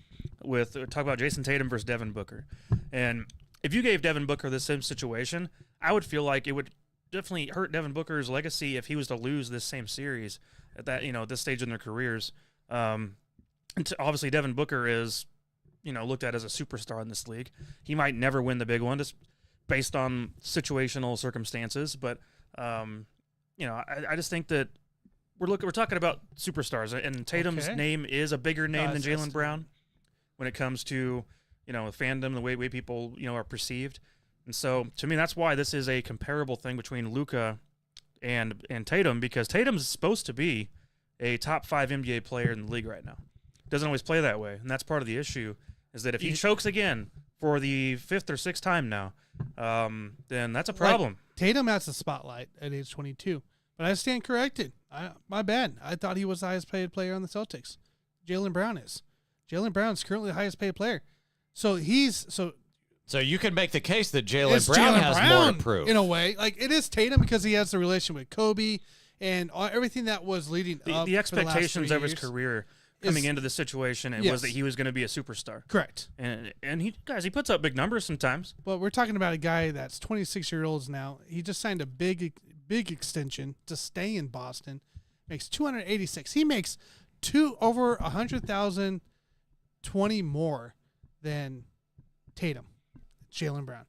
with talk about Jason Tatum versus Devin Booker. And if you gave Devin Booker the same situation, I would feel like it would definitely hurt Devin Booker's legacy if he was to lose this same series at that, this stage in their careers. And obviously, Devin Booker is looked at as a superstar in this league. He might never win the big one just based on situational circumstances. But, I just think that we're talking about superstars, and Tatum's name is a bigger name than Jaylen Brown when it comes to, fandom, the way people, are perceived. And so, to me, that's why this is a comparable thing between Luka and Tatum, because Tatum's supposed to be a top 5 NBA player in the league right now. Doesn't always play that way, and that's part of the issue. Is that if he chokes again for the 5th or 6th time now, then that's a problem. Tatum has the spotlight at age 22, but I stand corrected. My bad. I thought he was the highest paid player on the Celtics. Jaylen Brown is. Jaylen Brown's currently the highest paid player. So you can make the case that Jaylen Brown has more to prove. In a way. Like, it is Tatum because he has the relation with Kobe and everything that was leading up. The expectations of his career coming into the situation, it was that he was going to be a superstar. Correct. And he puts up big numbers sometimes. But we're talking about a guy that's 26 years old now. He just signed a big extension to stay in Boston. Makes $286. He makes over 100,000, 20 more than Tatum, Jaylen Brown.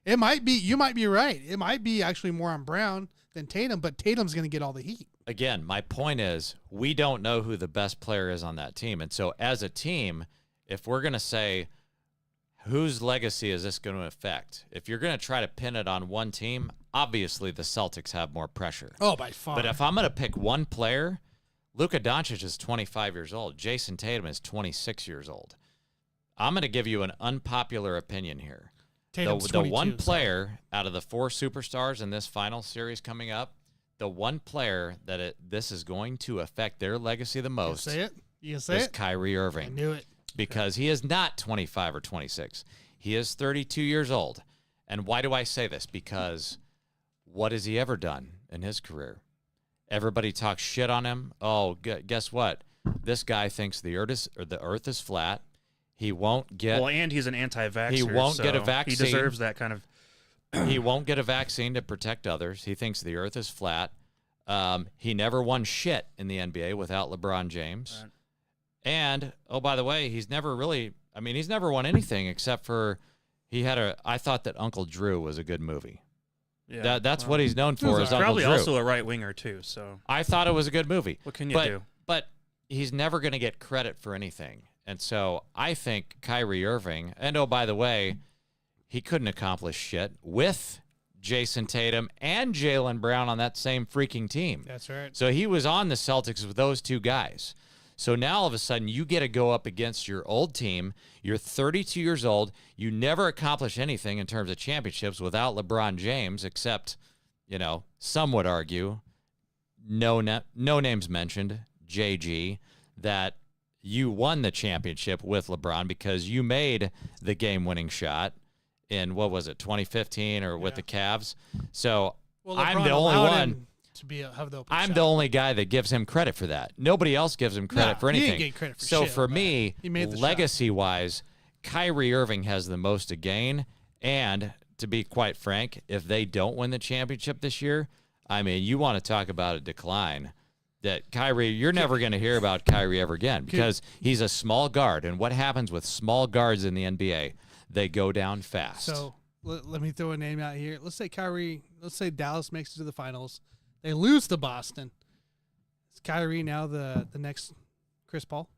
It might be. You might be right. It might be actually more on Brown than Tatum, but Tatum's going to get all the heat. Again, my point is we don't know who the best player is on that team. And so as a team, if we're going to say whose legacy is this going to affect, if you're going to try to pin it on one team, obviously the Celtics have more pressure. Oh, by far. But if I'm going to pick one player, Luka Doncic is 25 years old. Jason Tatum is 26 years old. I'm going to give you an unpopular opinion here. The one player out of the 4 superstars in this final series coming up, the one player that this is going to affect their legacy the most is Kyrie Irving. I knew it. Because he is not 25 or 26. He is 32 years old. And why do I say this? Because what has he ever done in his career? Everybody talks shit on him. Oh, guess what? This guy thinks the earth is flat. He won't get... Well, and he's an anti-vaxxer. He won't get a vaccine. He deserves that kind of... He won't get a vaccine to protect others. He thinks the earth is flat. He never won shit in the NBA without LeBron James. Right. And, oh, by the way, he's never won anything except for I thought that Uncle Drew was a good movie. Yeah, that's what he's known for is Uncle Drew. Probably also a right winger, too. So I thought it was a good movie. What can you do? But he's never going to get credit for anything. And so I think Kyrie Irving, and oh, by the way, he couldn't accomplish shit with Jason Tatum and Jaylen Brown on that same freaking team. That's right. So he was on the Celtics with those two guys. So now all of a sudden you get to go up against your old team. You're 32 years old. You never accomplish anything in terms of championships without LeBron James, except, some would argue, no names mentioned, JG, that you won the championship with LeBron because you made the game-winning shot in, 2015 or with the Cavs. So I'm the only one. I'm the only guy that gives him credit for that. Nobody else gives him credit for anything. He didn't get credit for so shit, for me, legacy-wise, Kyrie Irving has the most to gain, and to be quite frank, if they don't win the championship this year, I mean, you want to talk about a decline. That Kyrie, you're never going to hear about Kyrie ever again because he's a small guard. And what happens with small guards in the NBA? They go down fast. So let me throw a name out here. Let's say Dallas makes it to the finals. They lose to Boston. Is Kyrie now the next Chris Paul?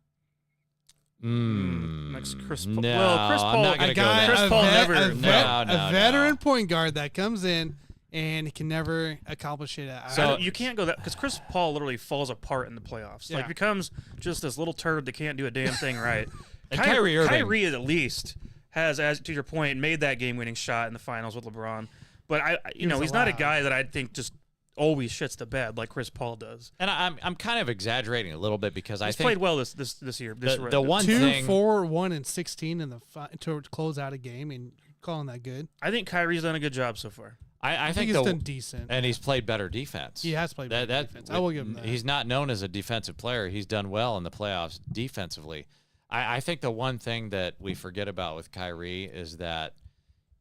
Next Chris Paul. No, Well, Chris Paul, I'm not going to go there. Chris Paul never. A veteran point guard that comes in and he can never accomplish it. So you can't go that because Chris Paul literally falls apart in the playoffs. Yeah. Like becomes just this little turd that can't do a damn thing right. And Kyrie at least has, as to your point, made that game-winning shot in the finals with LeBron. But he's not a guy that I think just always shits the bed like Chris Paul does. And I'm kind of exaggerating a little bit because He's I think played well this year. The one 2, thing 4, 1, and 16 in the to close out a game, and you're calling that good? I think Kyrie's done a good job so far. I think he's done decent, and he's played better defense. He has played better defense. I will give him that. He's not known as a defensive player. He's done well in the playoffs defensively. I think the one thing that we forget about with Kyrie is that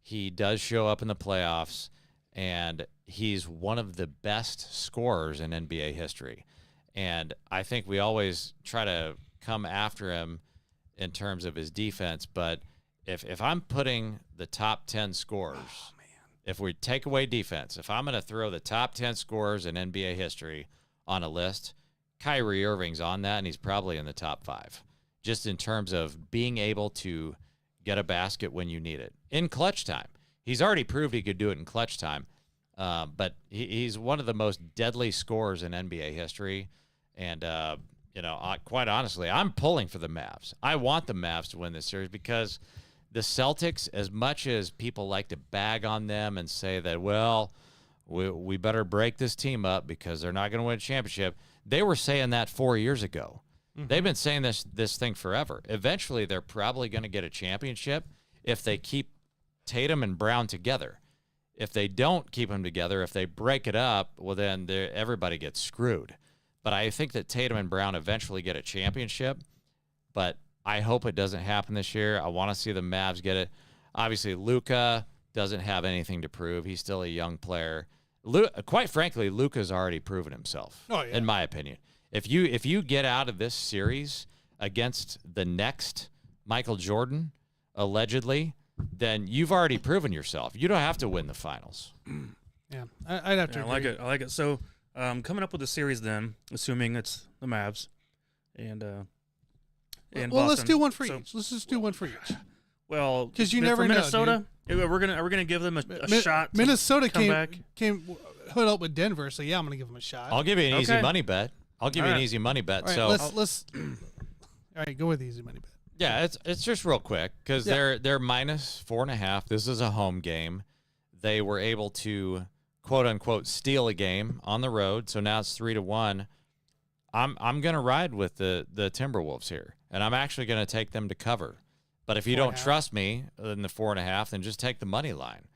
he does show up in the playoffs, and he's one of the best scorers in NBA history. And I think we always try to come after him in terms of his defense, but if I'm putting the top 10 scorers, if we take away defense, if I'm going to throw the top 10 scorers in NBA history on a list, Kyrie Irving's on that, and he's probably in the top 5, just in terms of being able to get a basket when you need it. In clutch time. He's already proved he could do it in clutch time, but he's one of the most deadly scorers in NBA history. And, quite honestly, I'm pulling for the Mavs. I want the Mavs to win this series because the Celtics, as much as people like to bag on them and say that, well, we better break this team up because they're not going to win a championship, they were saying that 4 years ago. Mm-hmm. They've been saying this thing forever. Eventually, they're probably going to get a championship if they keep Tatum and Brown together. If they don't keep them together, if they break it up, well, then everybody gets screwed. But I think that Tatum and Brown eventually get a championship, but I hope it doesn't happen this year. I want to see the Mavs get it. Obviously, Luka doesn't have anything to prove. He's still a young player. Quite frankly, Luka's already proven himself, in my opinion. If you get out of this series against the next Michael Jordan, allegedly, then you've already proven yourself. You don't have to win the finals. Yeah, I'd have to agree. I like it. So coming up with the series then, assuming it's the Mavs and well, Boston. let's do one for each. Let's just do one for each. Well, because you never know. Minnesota, are we gonna give them a shot? Minnesota came hood up with Denver, so yeah, I'm gonna give them a shot. I'll give you an easy money bet. All right, so let's all right, go with easy money bet. Yeah, it's just real quick because they're minus 4.5. This is a home game. They were able to quote unquote steal a game on the road, so now it's 3-1. I'm gonna ride with the Timberwolves here, and I'm actually gonna take them to cover. But if you don't trust me in the 4.5, then just take the money line.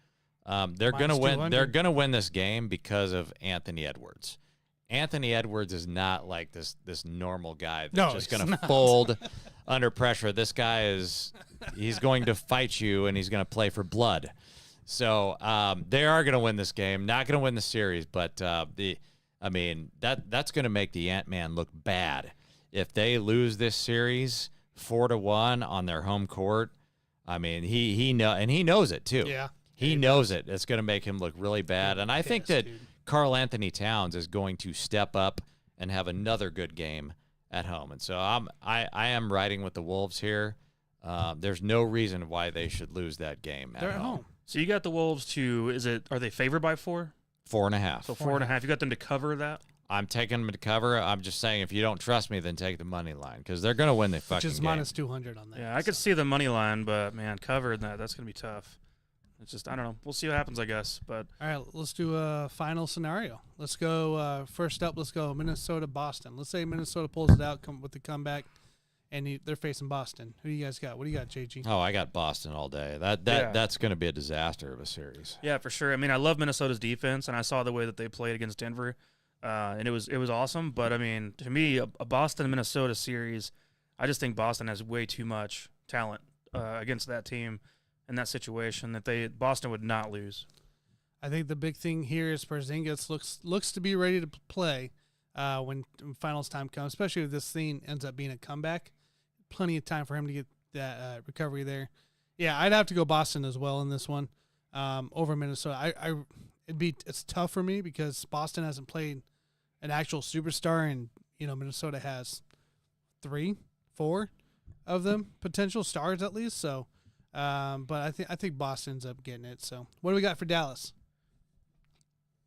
They're gonna win. They're gonna win this game because of Anthony Edwards. Anthony Edwards is not like this normal guy that's just gonna fold under pressure. This guy he's going to fight you, and he's gonna play for blood. So they are gonna win this game. Not gonna win the series, but that's gonna make the Ant-Man look bad if they lose this series 4-1 on their home court. I mean, he knows it too. Yeah, he knows it. It's going to make him look really bad. And I think that Karl Anthony Towns is going to step up and have another good game at home. And so I am riding with the Wolves here. There's no reason why they should lose that game at home. So you got the Wolves are they favored by 4? 4.5. So 4.5. You got them to cover that? I'm taking them to cover. I'm just saying, if you don't trust me, then take the money line because they're going to win the fucking game. Which is minus 200 on that. Yeah, I could see the money line, but man, covered that's going to be tough. It's just, I don't know. We'll see what happens, I guess. But all right, let's do a final scenario. Let's go first up. Let's go Minnesota-Boston. Let's say Minnesota pulls it out, come with the comeback, and they're facing Boston. Who do you guys got? What do you got, JG? Oh, I got Boston all day. That's going to be a disaster of a series. Yeah, for sure. I mean, I love Minnesota's defense, and I saw the way that they played against Denver. And it was awesome, but I mean, to me, a Boston-Minnesota series, I just think Boston has way too much talent against that team. in that situation that Boston would not lose. I think the big thing here is Porzingis looks to be ready to play when finals time comes, especially if this thing ends up being a comeback. Plenty of time for him to get that recovery there. Yeah, I'd have to go Boston as well in this one over Minnesota. It's tough for me because Boston hasn't played an actual superstar, and Minnesota has 3, 4 of them potential stars at least. So, but I think Boston ends up getting it. So, what do we got for Dallas?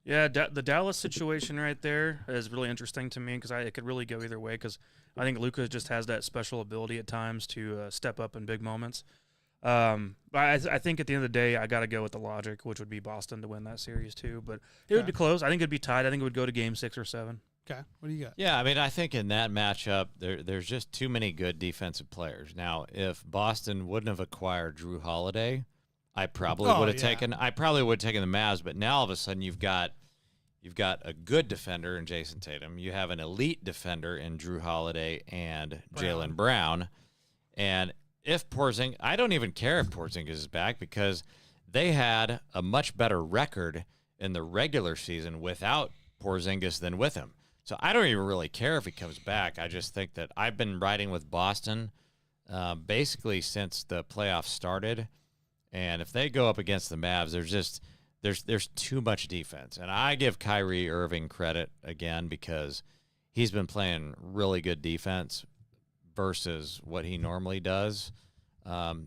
Yeah, the Dallas situation right there is really interesting to me because it could really go either way because I think Luka just has that special ability at times to step up in big moments. But I think at the end of the day, I got to go with the logic, which would be Boston to win that series too. But it would be close. I think it'd be tied. I think it would go to Game 6 or 7. Okay, what do you got? Yeah, I mean, I think in that matchup, there's just too many good defensive players. Now, if Boston wouldn't have acquired Drew Holiday, I probably would have taken the Mavs. But now all of a sudden you've got a good defender in Jason Tatum. You have an elite defender in Drew Holiday and Jaylen Brown. And if I don't even care if Porzingis is back because they had a much better record in the regular season without Porzingis than with him. So I don't even really care if he comes back. I just think that I've been riding with Boston basically since the playoffs started. And if they go up against the Mavs, there's too much defense. And I give Kyrie Irving credit again because he's been playing really good defense versus what he normally does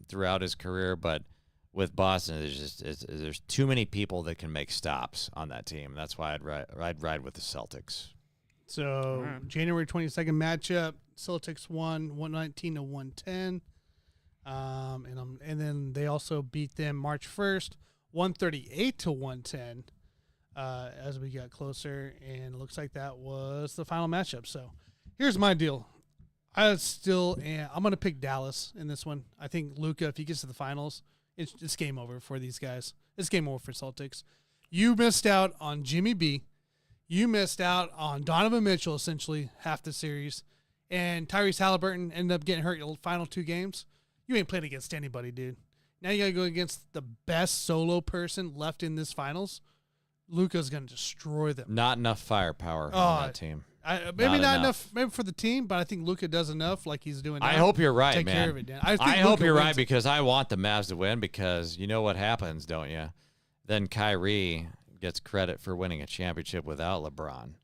throughout his career. But with Boston, there's too many people that can make stops on that team. That's why I'd ride with the Celtics. So January 22nd matchup, Celtics won 119-110. And then they also beat them March 1st, 138-110 as we got closer. And it looks like that was the final matchup. So here's my deal. I'm going to pick Dallas in this one. I think Luka, if he gets to the finals, it's game over for these guys. It's game over for Celtics. You missed out on Jimmy B. You missed out on Donovan Mitchell essentially half the series. And Tyrese Halliburton ended up getting hurt in the final 2 games. You ain't played against anybody, dude. Now you got to go against the best solo person left in this finals. Luka's going to destroy them. Not enough firepower on that team. Maybe not enough maybe for the team, but I think Luka does enough like he's doing now. I hope you're right, Take man. care of it, Dan. I hope you're right because I want the Mavs to win because you know what happens, don't you? Then Kyrie gets credit for winning a championship without LeBron,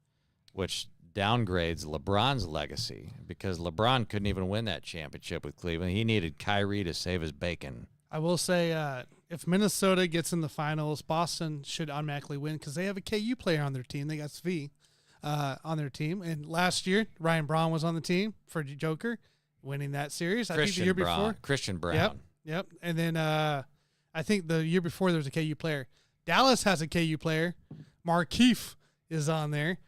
which downgrades LeBron's legacy because LeBron couldn't even win that championship with Cleveland. He needed Kyrie to save his bacon. I will say if Minnesota gets in the finals, Boston should automatically win because they have a KU player on their team. They got Svi on their team. And last year, Ryan Braun was on the team for Joker, winning that series. I think the year before. Christian Brown. Yep. And then I think the year before there was a KU player. Dallas has a KU player. Markeith is on there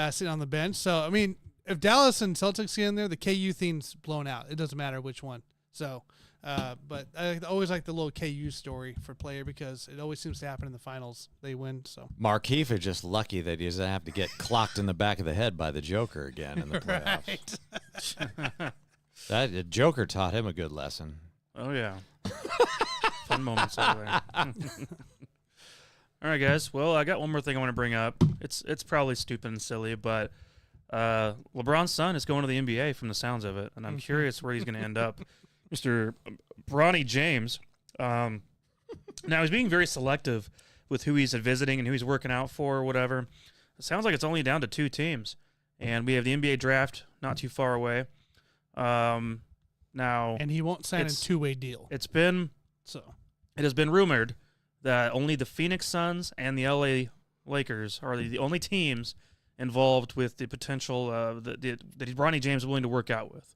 sitting on the bench. So, I mean, if Dallas and Celtics get in there, the KU theme's blown out. It doesn't matter which one. So, but I always like the little KU story for player because it always seems to happen in the finals. They win. So Markeith is just lucky that he doesn't have to get clocked in the back of the head by the Joker again in the playoffs. That Joker taught him a good lesson. Oh, yeah. Fun moments over there. All right, guys. Well, I got one more thing I want to bring up. It's probably stupid and silly, but LeBron's son is going to the NBA from the sounds of it, and I'm curious where he's going to end up. Mr. Bronny James. Now, he's being very selective with who he's visiting and who he's working out for or whatever. It sounds like it's only down to 2 teams, and we have the NBA draft not too far away. Now, and he won't sign a 2-way deal. It has been rumored that only the Phoenix Suns and the LA Lakers are the only teams involved with the potential that Bronny James is willing to work out with,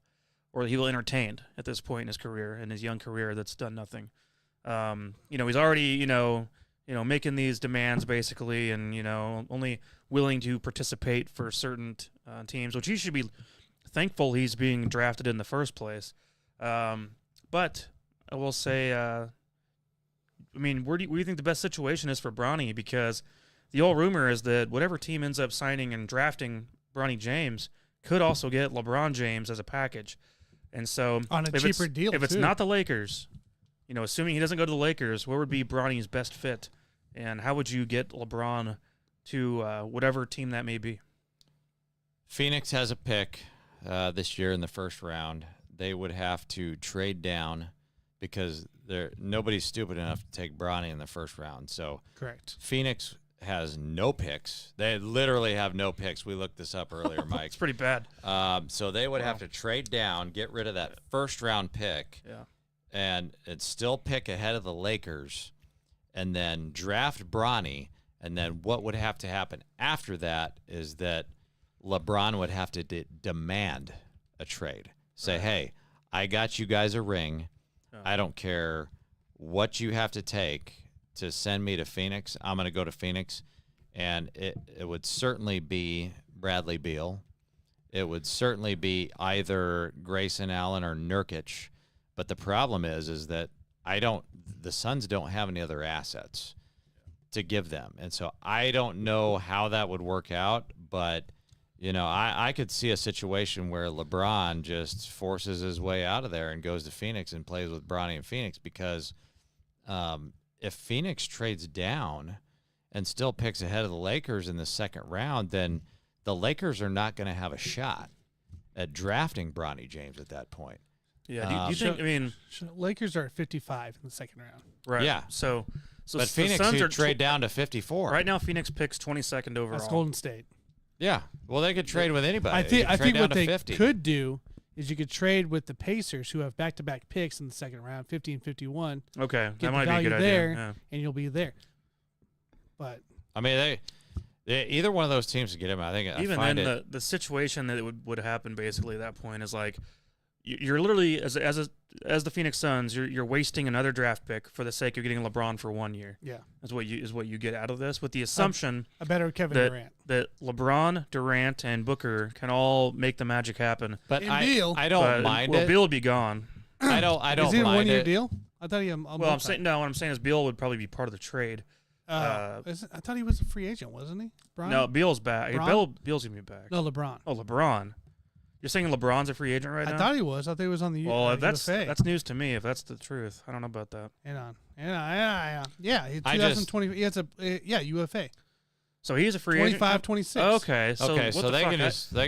or that he will entertain at this point in his career, in his young career that's done nothing. He's already, making these demands basically, and, only willing to participate for certain teams, which he should be thankful he's being drafted in the first place. But I will say, where do you think the best situation is for Bronny? Because the old rumor is that whatever team ends up signing and drafting Bronny James could also get LeBron James as a package. And so on a cheaper deal, if it's not the Lakers, assuming he doesn't go to the Lakers, where would be Bronny's best fit, and how would you get LeBron to whatever team that may be? Phoenix has a pick this year in the first round. They would have to trade down because nobody's stupid enough to take Bronny in the first round. So correct. Phoenix has no picks. They literally have no picks. We looked this up earlier, Mike. It's pretty bad. So they would have to trade down, get rid of that first-round pick, and still pick ahead of the Lakers, and then draft Bronny. And then what would have to happen after that is that LeBron would have to demand a trade. Say, hey, I got you guys a ring. I don't care what you have to take to send me to Phoenix. I'm going to go to Phoenix. And it would certainly be Bradley Beal. It would certainly be either Grayson Allen or Nurkic. But the problem is that the Suns don't have any other assets to give them. And so I don't know how that would work out, but I could see a situation where LeBron just forces his way out of there and goes to Phoenix and plays with Bronny in Phoenix because if Phoenix trades down and still picks ahead of the Lakers in the second round, then the Lakers are not going to have a shot at drafting Bronny James at that point. Yeah, do you think, Lakers are at 55 in the second round. Right. Yeah. So but Phoenix should trade down to 54. Right now, Phoenix picks 22nd overall. That's Golden State. Yeah. Well, they could trade with anybody. I think what they 50. could do is you could trade with the Pacers, who have back-to-back picks in the second round, 50 and 51. Okay, get that might the value be a good there, idea. and you'll be there. But I mean, either one of those teams could get him. I think even then, the situation that would happen basically at that point is like you're literally as the Phoenix Suns, you're wasting another draft pick for the sake of getting LeBron for 1 year. Yeah, is what you get out of this, with the assumption a better Kevin Durant, that LeBron, Durant, and Booker can all make the magic happen. But I don't mind it. Well, Beal would be gone. I don't is he mind a 1 year it. deal? I thought he. What I'm saying is Beal would probably be part of the trade. I thought he was a free agent, wasn't he? Brian? No, Beal's back. Beal's gonna be back. No, LeBron. Oh, LeBron. You're saying LeBron's a free agent right now? I thought he was. I thought he was on the Well, UFA. that's news to me. If that's the truth, I don't know about that. Hang on. Yeah. 2020. He has a UFA. So he's a free agent. 25, 26. Okay. So they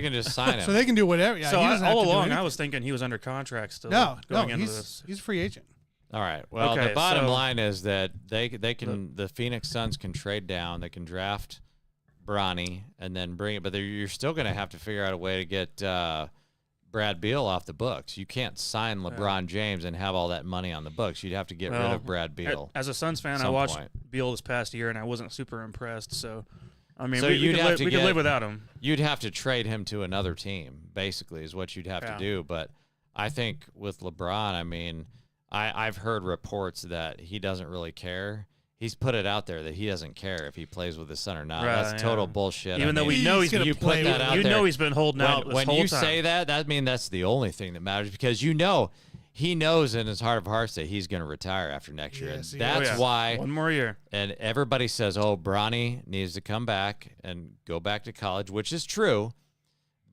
can just sign him. So they can do whatever. Yeah, so all along, I was thinking he was under contract still. No, into this. He's a free agent. All right. Well, the bottom line is that the Phoenix Suns can trade down. They can draft Bronny and then bring it, but you're still going to have to figure out a way to get Brad Beal off the books. You can't sign LeBron James and have all that money on the books. You'd have to get rid of Brad Beal. As a Suns fan, I watched Beal this past year, and I wasn't super impressed. So, I mean, so we could live without him. You'd have to trade him to another team, basically, is what you'd have to do. But I think with LeBron, I mean, I've heard reports that he doesn't really care. He's put it out there that he doesn't care if he plays with his son or not. Right, that's total bullshit. Even though we know he's going to play, he's been holding out this whole time. When you say that means that's the only thing that matters, because he knows in his heart of hearts that he's going to retire after next year. And that's why 1 more year. And everybody says, "Oh, Bronny needs to come back and go back to college," which is true.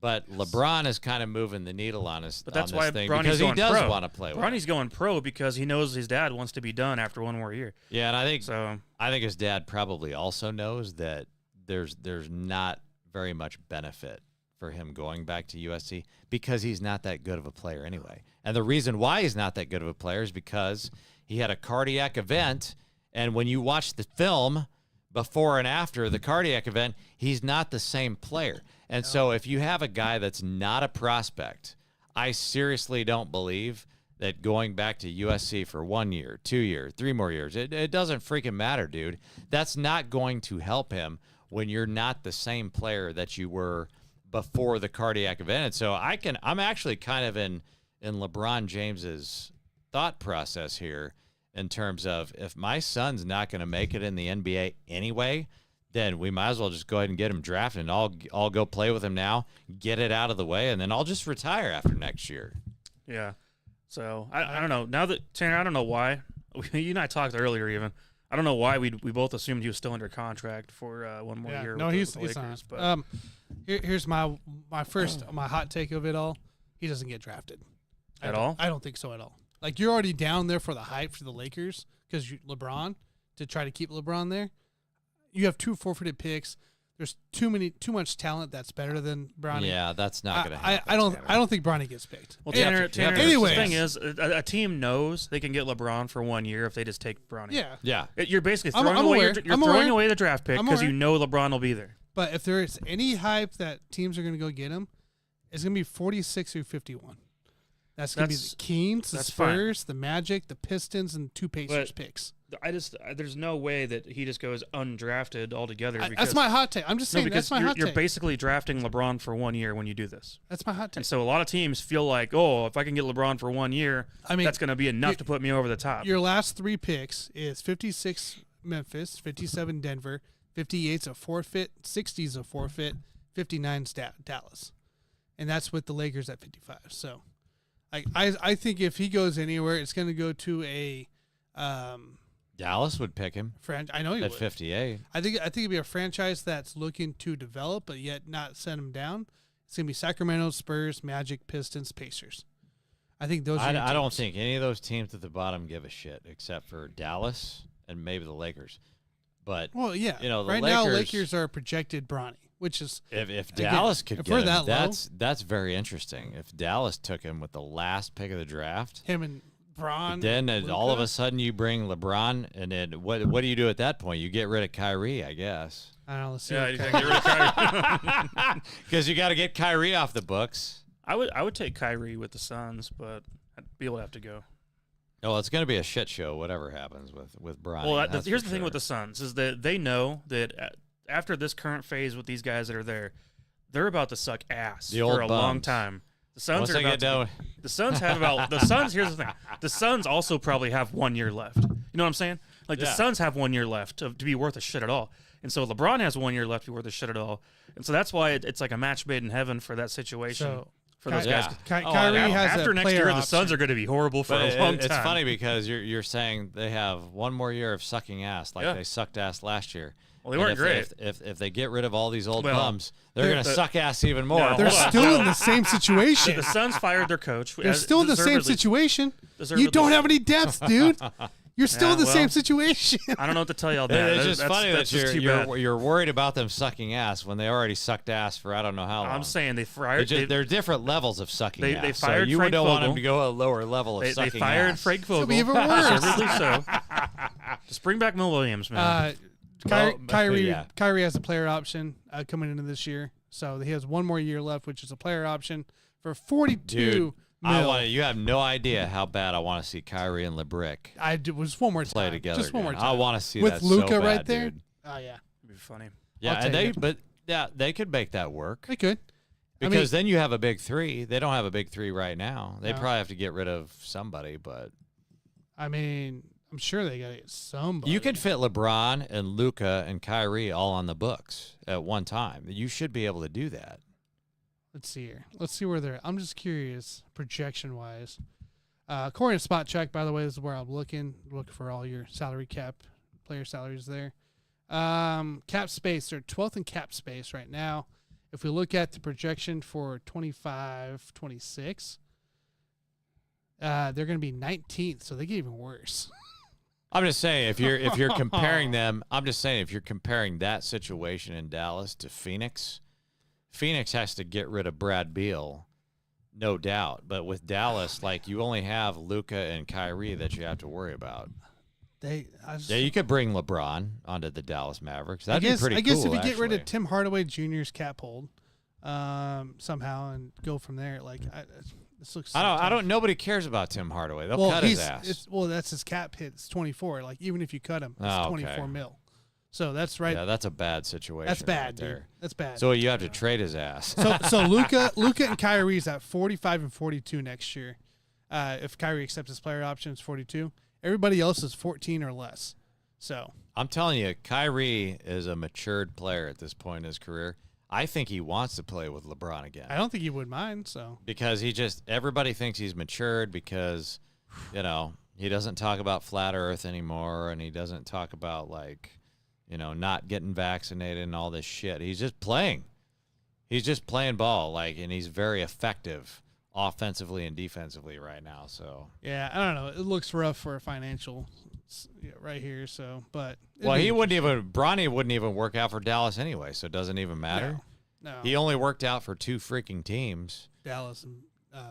But LeBron is kind of moving the needle on us. But that's on why this thing Bronny's because he going does pro. want to play. Bronny's going pro because he knows his dad wants to be done after 1 more year. Yeah, and I think his dad probably also knows that there's not very much benefit for him going back to USC because he's not that good of a player anyway. And the reason why he's not that good of a player is because he had a cardiac event, and when you watch the film before and after the cardiac event, he's not the same player. And so if you have a guy that's not a prospect, I seriously don't believe that going back to USC for 1 year, 2 years, 3 more years, it doesn't freaking matter, dude. That's not going to help him when you're not the same player that you were before the cardiac event. And so I'm actually kind of in LeBron James's thought process here in terms of, if my son's not going to make it in the NBA anyway, then we might as well just go ahead and get him drafted, and I'll go play with him now, get it out of the way, and then I'll just retire after next year. Yeah. So I don't know. Now that Tanner, I don't know why. You and I talked earlier even. I don't know why we both assumed he was still under contract for 1 more year. No, he's Lakers, not. But here's my hot take of it all. He doesn't get drafted at all. I don't think so at all. Like, you're already down there for the hype for the Lakers because LeBron, to try to keep LeBron there. You have 2 forfeited picks. There's too much talent that's better than Bronny. Yeah, that's not going to happen. I don't think Bronny gets picked. Well, Tanner, anyways. The thing is, a team knows they can get LeBron for 1 year if they just take Bronny. Yeah. You're basically throwing away the draft pick because you know LeBron will be there. But if there is any hype that teams are going to go get him, it's going to be 46 through 51. That's going to be the Kings, the Spurs, the Magic, the Pistons, and 2 Pacers picks. There's no way that he just goes undrafted altogether. That's my hot take. I'm just saying that's my hot take. You're basically drafting LeBron for 1 year when you do this. That's my hot take. And so a lot of teams feel like, oh, if I can get LeBron for 1 year, that's going to be enough to put me over the top. Your last 3 picks is 56 Memphis, 57 Denver, 58's a forfeit, 60's a forfeit, 59's Dallas. And that's with the Lakers at 55. So I think if he goes anywhere, it's going to go to a Dallas would pick him. I know he would. At 58. I think it'd be a franchise that's looking to develop, but yet not send him down. It's going to be Sacramento, Spurs, Magic, Pistons, Pacers. I think those are I don't think any of those teams at the bottom give a shit except for Dallas and maybe the Lakers. But well, yeah. The right now Lakers are projected Bronny, which is if Dallas could get him, that's very interesting. If Dallas took him with the last pick of the draft, him and Bron, then all of a sudden you bring LeBron, and then what do you do at that point? You get rid of Kyrie, I guess. I don't know. Let's see. Yeah, you get rid of Kyrie because you got to get Kyrie off the books. I would take Kyrie with the Suns, but I'd be able to have to go. Oh, it's going to be a shit show, whatever happens with Bronny. Well, here's the thing with the Suns is that they know that after this current phase with these guys that are there, they're about to suck ass for a long time. The Suns are about to. The Suns have about the Suns. Here's the thing: the Suns also probably have 1 year left. You know what I'm saying? Like the Suns have 1 year left to be worth a shit at all, and so LeBron has 1 year left to be worth a shit at all, and so that's why it's like a match made in heaven for that situation. For those guys, Kyrie has after next year, the Suns are going to be horrible for a long time. It's funny because you're saying they have 1 more year of sucking ass, like they sucked ass last year. Well, they weren't great. If they get rid of all these old bums, they're going to suck ass even more. No, they're still in the same situation. The Suns fired their coach. They're still in the same situation. You don't have any depth, dude. You're still in the same situation. I don't know what to tell you all that. It's just funny that you're worried about them sucking ass when they already sucked ass for I don't know how long. I'm saying they fired. There are different levels of sucking ass. They fired so you Frank don't Vogel. want them to go a lower level of sucking ass. They fired Frank Vogel. It'll be even worse. Deservedly so. Just bring back Mel Williams, man. Kyrie has a player option coming into this year, so he has 1 more year left, which is a player option for 42 mil. You have no idea how bad I want to see Kyrie and LeBrick. It was one more time. Play together. Just one more time. I want to see with that Luka so bad, right there. Dude. Oh yeah, It'd be funny. Yeah, they could make that work. They could. Because then you have a big 3. They don't have a big 3 right now. They probably have to get rid of somebody, but I'm sure they got to get somebody. You could fit LeBron and Luka and Kyrie all on the books at one time. You should be able to do that. Let's see here. Let's see where they're at. I'm just curious, projection-wise. According to Spot Check, by the way, this is where I'm looking for all your salary cap, player salaries there. Cap space, they're 12th in cap space right now. If we look at the projection for 25-26, they're going to be 19th, so they get even worse. I'm just saying if you're comparing them, I'm just saying if you're comparing that situation in Dallas to Phoenix has to get rid of Brad Beal, no doubt. But with Dallas, like you only have Luka and Kyrie that you have to worry about. You could bring LeBron onto the Dallas Mavericks. That'd be pretty cool. I guess if you actually get rid of Tim Hardaway Jr.'s cap hold somehow and go from there, this looks. I don't. Nobody cares about Tim Hardaway. They'll cut his ass. That's his cap hit. It's 24. Like even if you cut him, it's 24 mil. So that's right. Yeah, that's a bad situation. That's bad, right there. Dude. That's bad. So you have to trade his ass. So Luka and Kyrie's at 45 and 42 next year. If Kyrie accepts his player option, it's 42. Everybody else is 14 or less. So I'm telling you, Kyrie is a matured player at this point in his career. I think he wants to play with LeBron again. I don't think he would mind. So because everybody thinks he's matured because, he doesn't talk about flat Earth anymore, and he doesn't talk about not getting vaccinated and all this shit. He's just playing. He's just playing ball, and he's very effective offensively and defensively right now. So yeah, I don't know. It looks rough for a financial right here. So, but Bronny wouldn't even work out for Dallas anyway, so it doesn't even matter. No. He only worked out for 2 freaking teams. Dallas and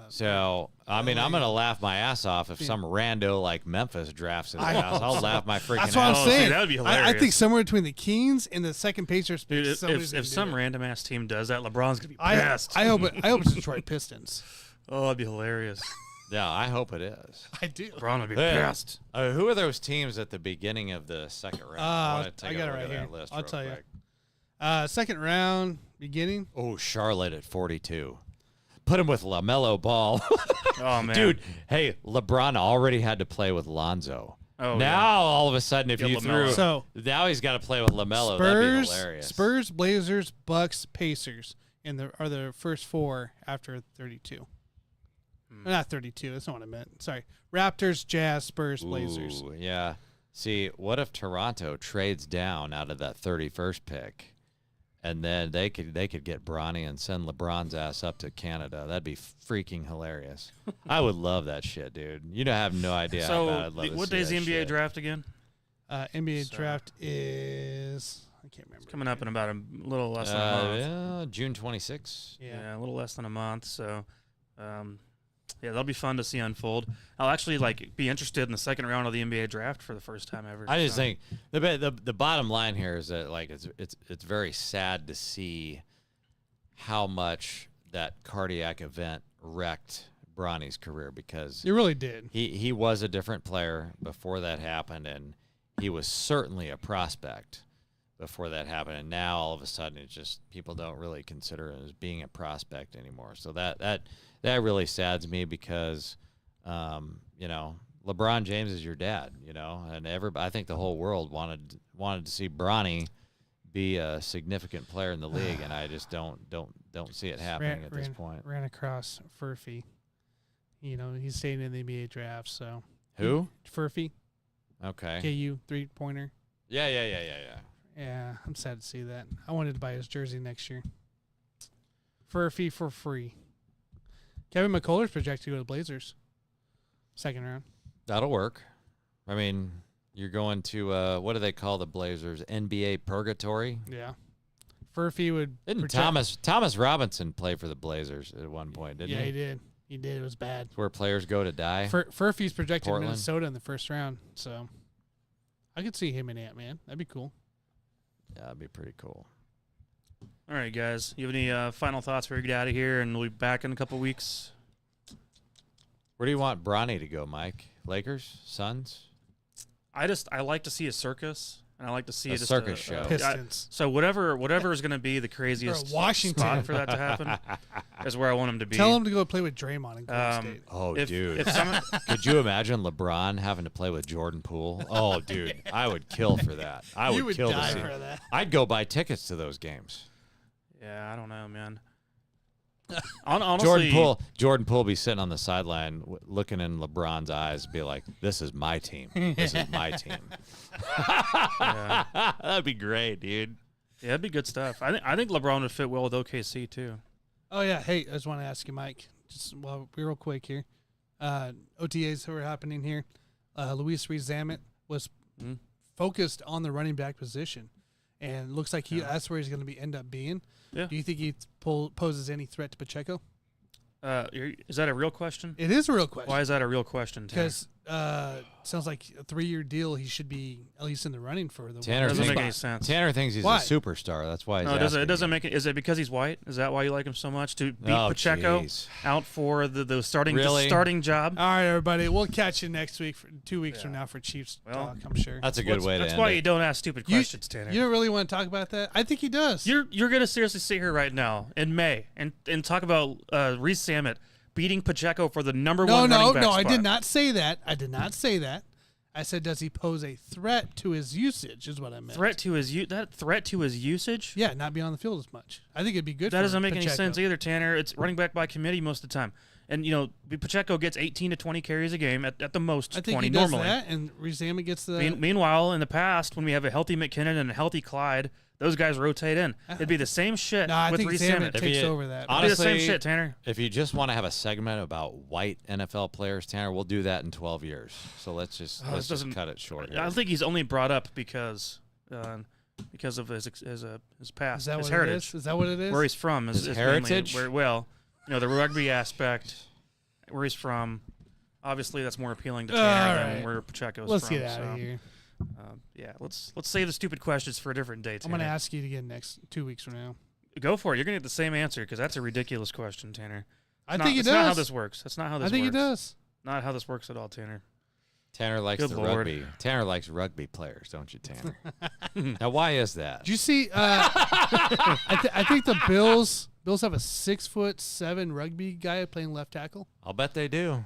so, I mean, I'm going to laugh my ass off if some rando like Memphis drafts his ass. I'll laugh my freaking ass That's what I'm saying. See, that would be hilarious. I think somewhere between the Kings and the second Pacers. Dude, if some random ass team does that, LeBron's gonna be pissed. I hope it's Detroit Pistons. Oh, that'd be hilarious. Yeah, I hope it is. I do. LeBron would be pissed. Who are those teams at the beginning of the second round? I want to take I got a look it right at here. that list I'll tell quick. you. Second round, beginning. Oh, Charlotte at 42. Put him with LaMelo Ball. Oh, man. Dude, hey, LeBron already had to play with Lonzo. Oh, now, all of a sudden, if Get you LaMelo. threw... So, now he's got to play with LaMelo. That'd be hilarious. Spurs, Blazers, Bucks, Pacers are the first 4 after 32. Not 32. That's not what I meant. Sorry. Raptors, Jazz, Spurs, Blazers. Ooh, yeah. See, what if Toronto trades down out of that 31st pick, and then they could get Bronny and send LeBron's ass up to Canada? That'd be freaking hilarious. I would love that shit, dude. You don't have no idea how bad I'd love to what see day's that the NBA shit. draft again? NBA draft is I can't remember. It's coming up in about a little less than a month. Yeah, June 26th. Yeah, a little less than a month. So, yeah, that'll be fun to see unfold. I'll actually be interested in the second round of the NBA draft for the first time ever. I just think the bottom line here is that it's very sad to see how much that cardiac event wrecked Bronny's career, because It really did. he was a different player before that happened, and he was certainly a prospect before that happened, and now all of a sudden it's just people don't really consider him as being a prospect anymore. So that really saddens me, because LeBron James is your dad, and I think the whole world wanted to see Bronny be a significant player in the league, and I just don't see it happening at this point. Ran across Furphy. He's staying in the NBA draft. So Who? Furphy, Okay. KU 3-pointer. Yeah. Yeah, I'm sad to see that. I wanted to buy his jersey next year. Furphy for free. Kevin McCullough's projected to go to the Blazers. Second round. That'll work. I mean, you're going to what do they call the Blazers? NBA purgatory? Yeah. Furphy would. Didn't Thomas Robinson play for the Blazers at one point, didn't he? Yeah, he did. He did. It was bad. It's where players go to die. Furphy's projected Portland. Minnesota in the first round, so I could see him and Ant-Man. That'd be cool. Yeah, that'd be pretty cool. All right, guys. You have any final thoughts before we get out of here, and we'll be back in a couple weeks? Where do you want Bronny to go, Mike? Lakers? Suns? I like to see a circus, and I like to see A just circus show. Pistons. So whatever is going to be the craziest Washington. spot for that to happen is where I want him to be. Tell him to go play with Draymond in Golden State. Oh, If dude. someone, Could you imagine LeBron having to play with Jordan Poole? Oh, dude. I would kill for that. I You would kill to die see for it. that. I'd go buy tickets to those games. yeah, I don't know, man. Honestly, Jordan Poole be sitting on the sideline looking in LeBron's eyes, be like, "This is my team. This is my team." Yeah. That'd be great, dude. Yeah, it'd be good stuff. I think LeBron would fit well with OKC too. Oh, yeah. Hey, I just want to ask you, Mike, just real quick here. OTAs that were happening here. Luis Rees-Zammit was focused on the running back position, and looks like that's where he's going to end up being. Yeah. Do you think he poses any threat to Pacheco? Is that a real question? It is a real question. Why is that a real question, Tanner? Because sounds like a 3-year deal. He should be at least in the running for the. Tanner doesn't thinks- make any sense. Tanner thinks he's Why? a superstar. That's why he's No, it doesn't asking make it. Is it because he's white? Is that why you like him so much? To beat Oh, Pacheco jeez. out for the starting Really? starting job? All right, everybody. We'll catch you next week, 2 weeks from now for Chiefs Well, talk. I'm sure. That's a good way to That's end why it. you don't ask stupid questions, Tanner. You don't really want to talk about that? I think he does. You're gonna seriously sit here right now in May and talk about Rees-Zammit beating Pacheco for the number one running back No, spot. I did not say that. I did not say that. I said, does he pose a threat to his usage? Is what I meant. Threat to his usage? Yeah, not be on the field as much. I think it'd be good. That for doesn't make any Pacheco. sense either, Tanner. It's running back by committee most of the time. And, Pacheco gets 18 to 20 carries a game, at the most I think 20 he does normally. that, and Rees-Zammit gets the. Meanwhile, in the past, when we have a healthy McKinnon and a healthy Clyde, those guys rotate in. It'd be the same shit No, I with think Reese Zamet Zamet. takes over that. It'd be the same Honestly, shit, Tanner. If you just want to have a segment about white NFL players, Tanner, we'll do that in 12 years. So let's just cut it short. I think he's only brought up because of his past, his heritage. Is that what it is? Where he's from is heritage. Mainly the rugby aspect, where he's from. Obviously, that's more appealing to Tanner than where Pacheco's Let's from. get out of here. Let's save the stupid questions for a different day, Tanner. I'm going to ask you again 2 weeks from now. Go for it. You're going to get the same answer because that's a ridiculous question, Tanner. I think it does. That's not how this works. That's not how this works. I think it does. Not how this works at all, Tanner. Tanner likes Good Lord. rugby. Tanner likes rugby players, don't you, Tanner? Now, why is that? Did you see? I think the Bills have a 6'7" rugby guy playing left tackle. I'll bet they do.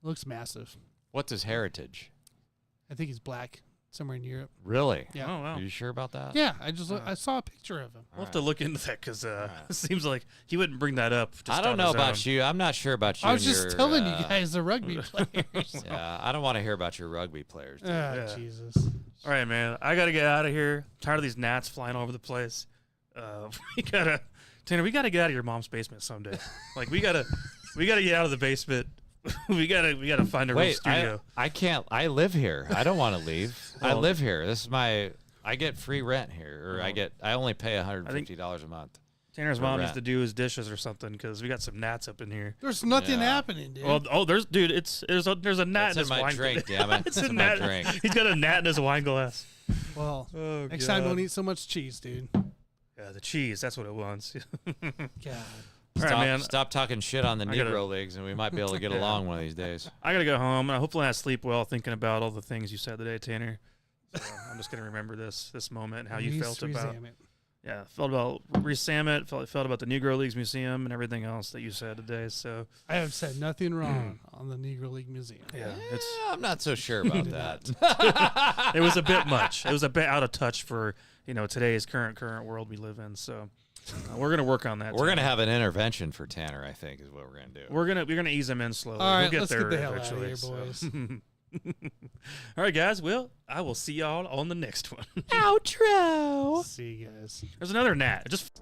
Looks massive. What's his heritage? I think he's black, somewhere in Europe. Really? Yeah. Oh, wow. Are you sure about that? Yeah, I saw a picture of him. We'll have to look into that because it seems like he wouldn't bring that up. I don't know about you. I'm not sure about you. I was just telling you guys the rugby players. Yeah, I don't want to hear about your rugby players. Jesus. All right, man. I got to get out of here. I'm tired of these gnats flying over the place. Tanner, we got to get out of your mom's basement someday. Like, we gotta get out of the basement. we gotta find a real studio. I can't. I live here. I don't want to leave. I live here. This is my. I get free rent here, or I only pay $150 a month. Tanner's mom needs to do his dishes or something because we got some gnats up in here. There's nothing happening, dude. Well, there's a gnat in his my wine drink. Damn it! It's in my drink. He's got a gnat in his wine glass. Well, next time don't eat so much cheese, dude. Yeah, the cheese. That's what it wants. God. Stop talking shit on the Negro Leagues, and we might be able to get along one of these days. I gotta go home, and hopefully I sleep well thinking about all the things you said today, Tanner. So I'm just gonna remember this moment and how you felt about felt about Reese Zamet, felt about the Negro Leagues Museum and everything else that you said today. So I have said nothing wrong on the Negro League Museum. Yeah, I'm not so sure about that. It was a bit much. It was a bit out of touch for today's current world we live in. So. We're gonna work on that. We're gonna have an intervention for Tanner, I think, is what we're gonna do. We're gonna ease him in slowly. All right, we'll let's get there get the hell eventually. out of here, boys. All right, guys. Well, I will see y'all on the next one. Outro. See you guys. There's another gnat. Just.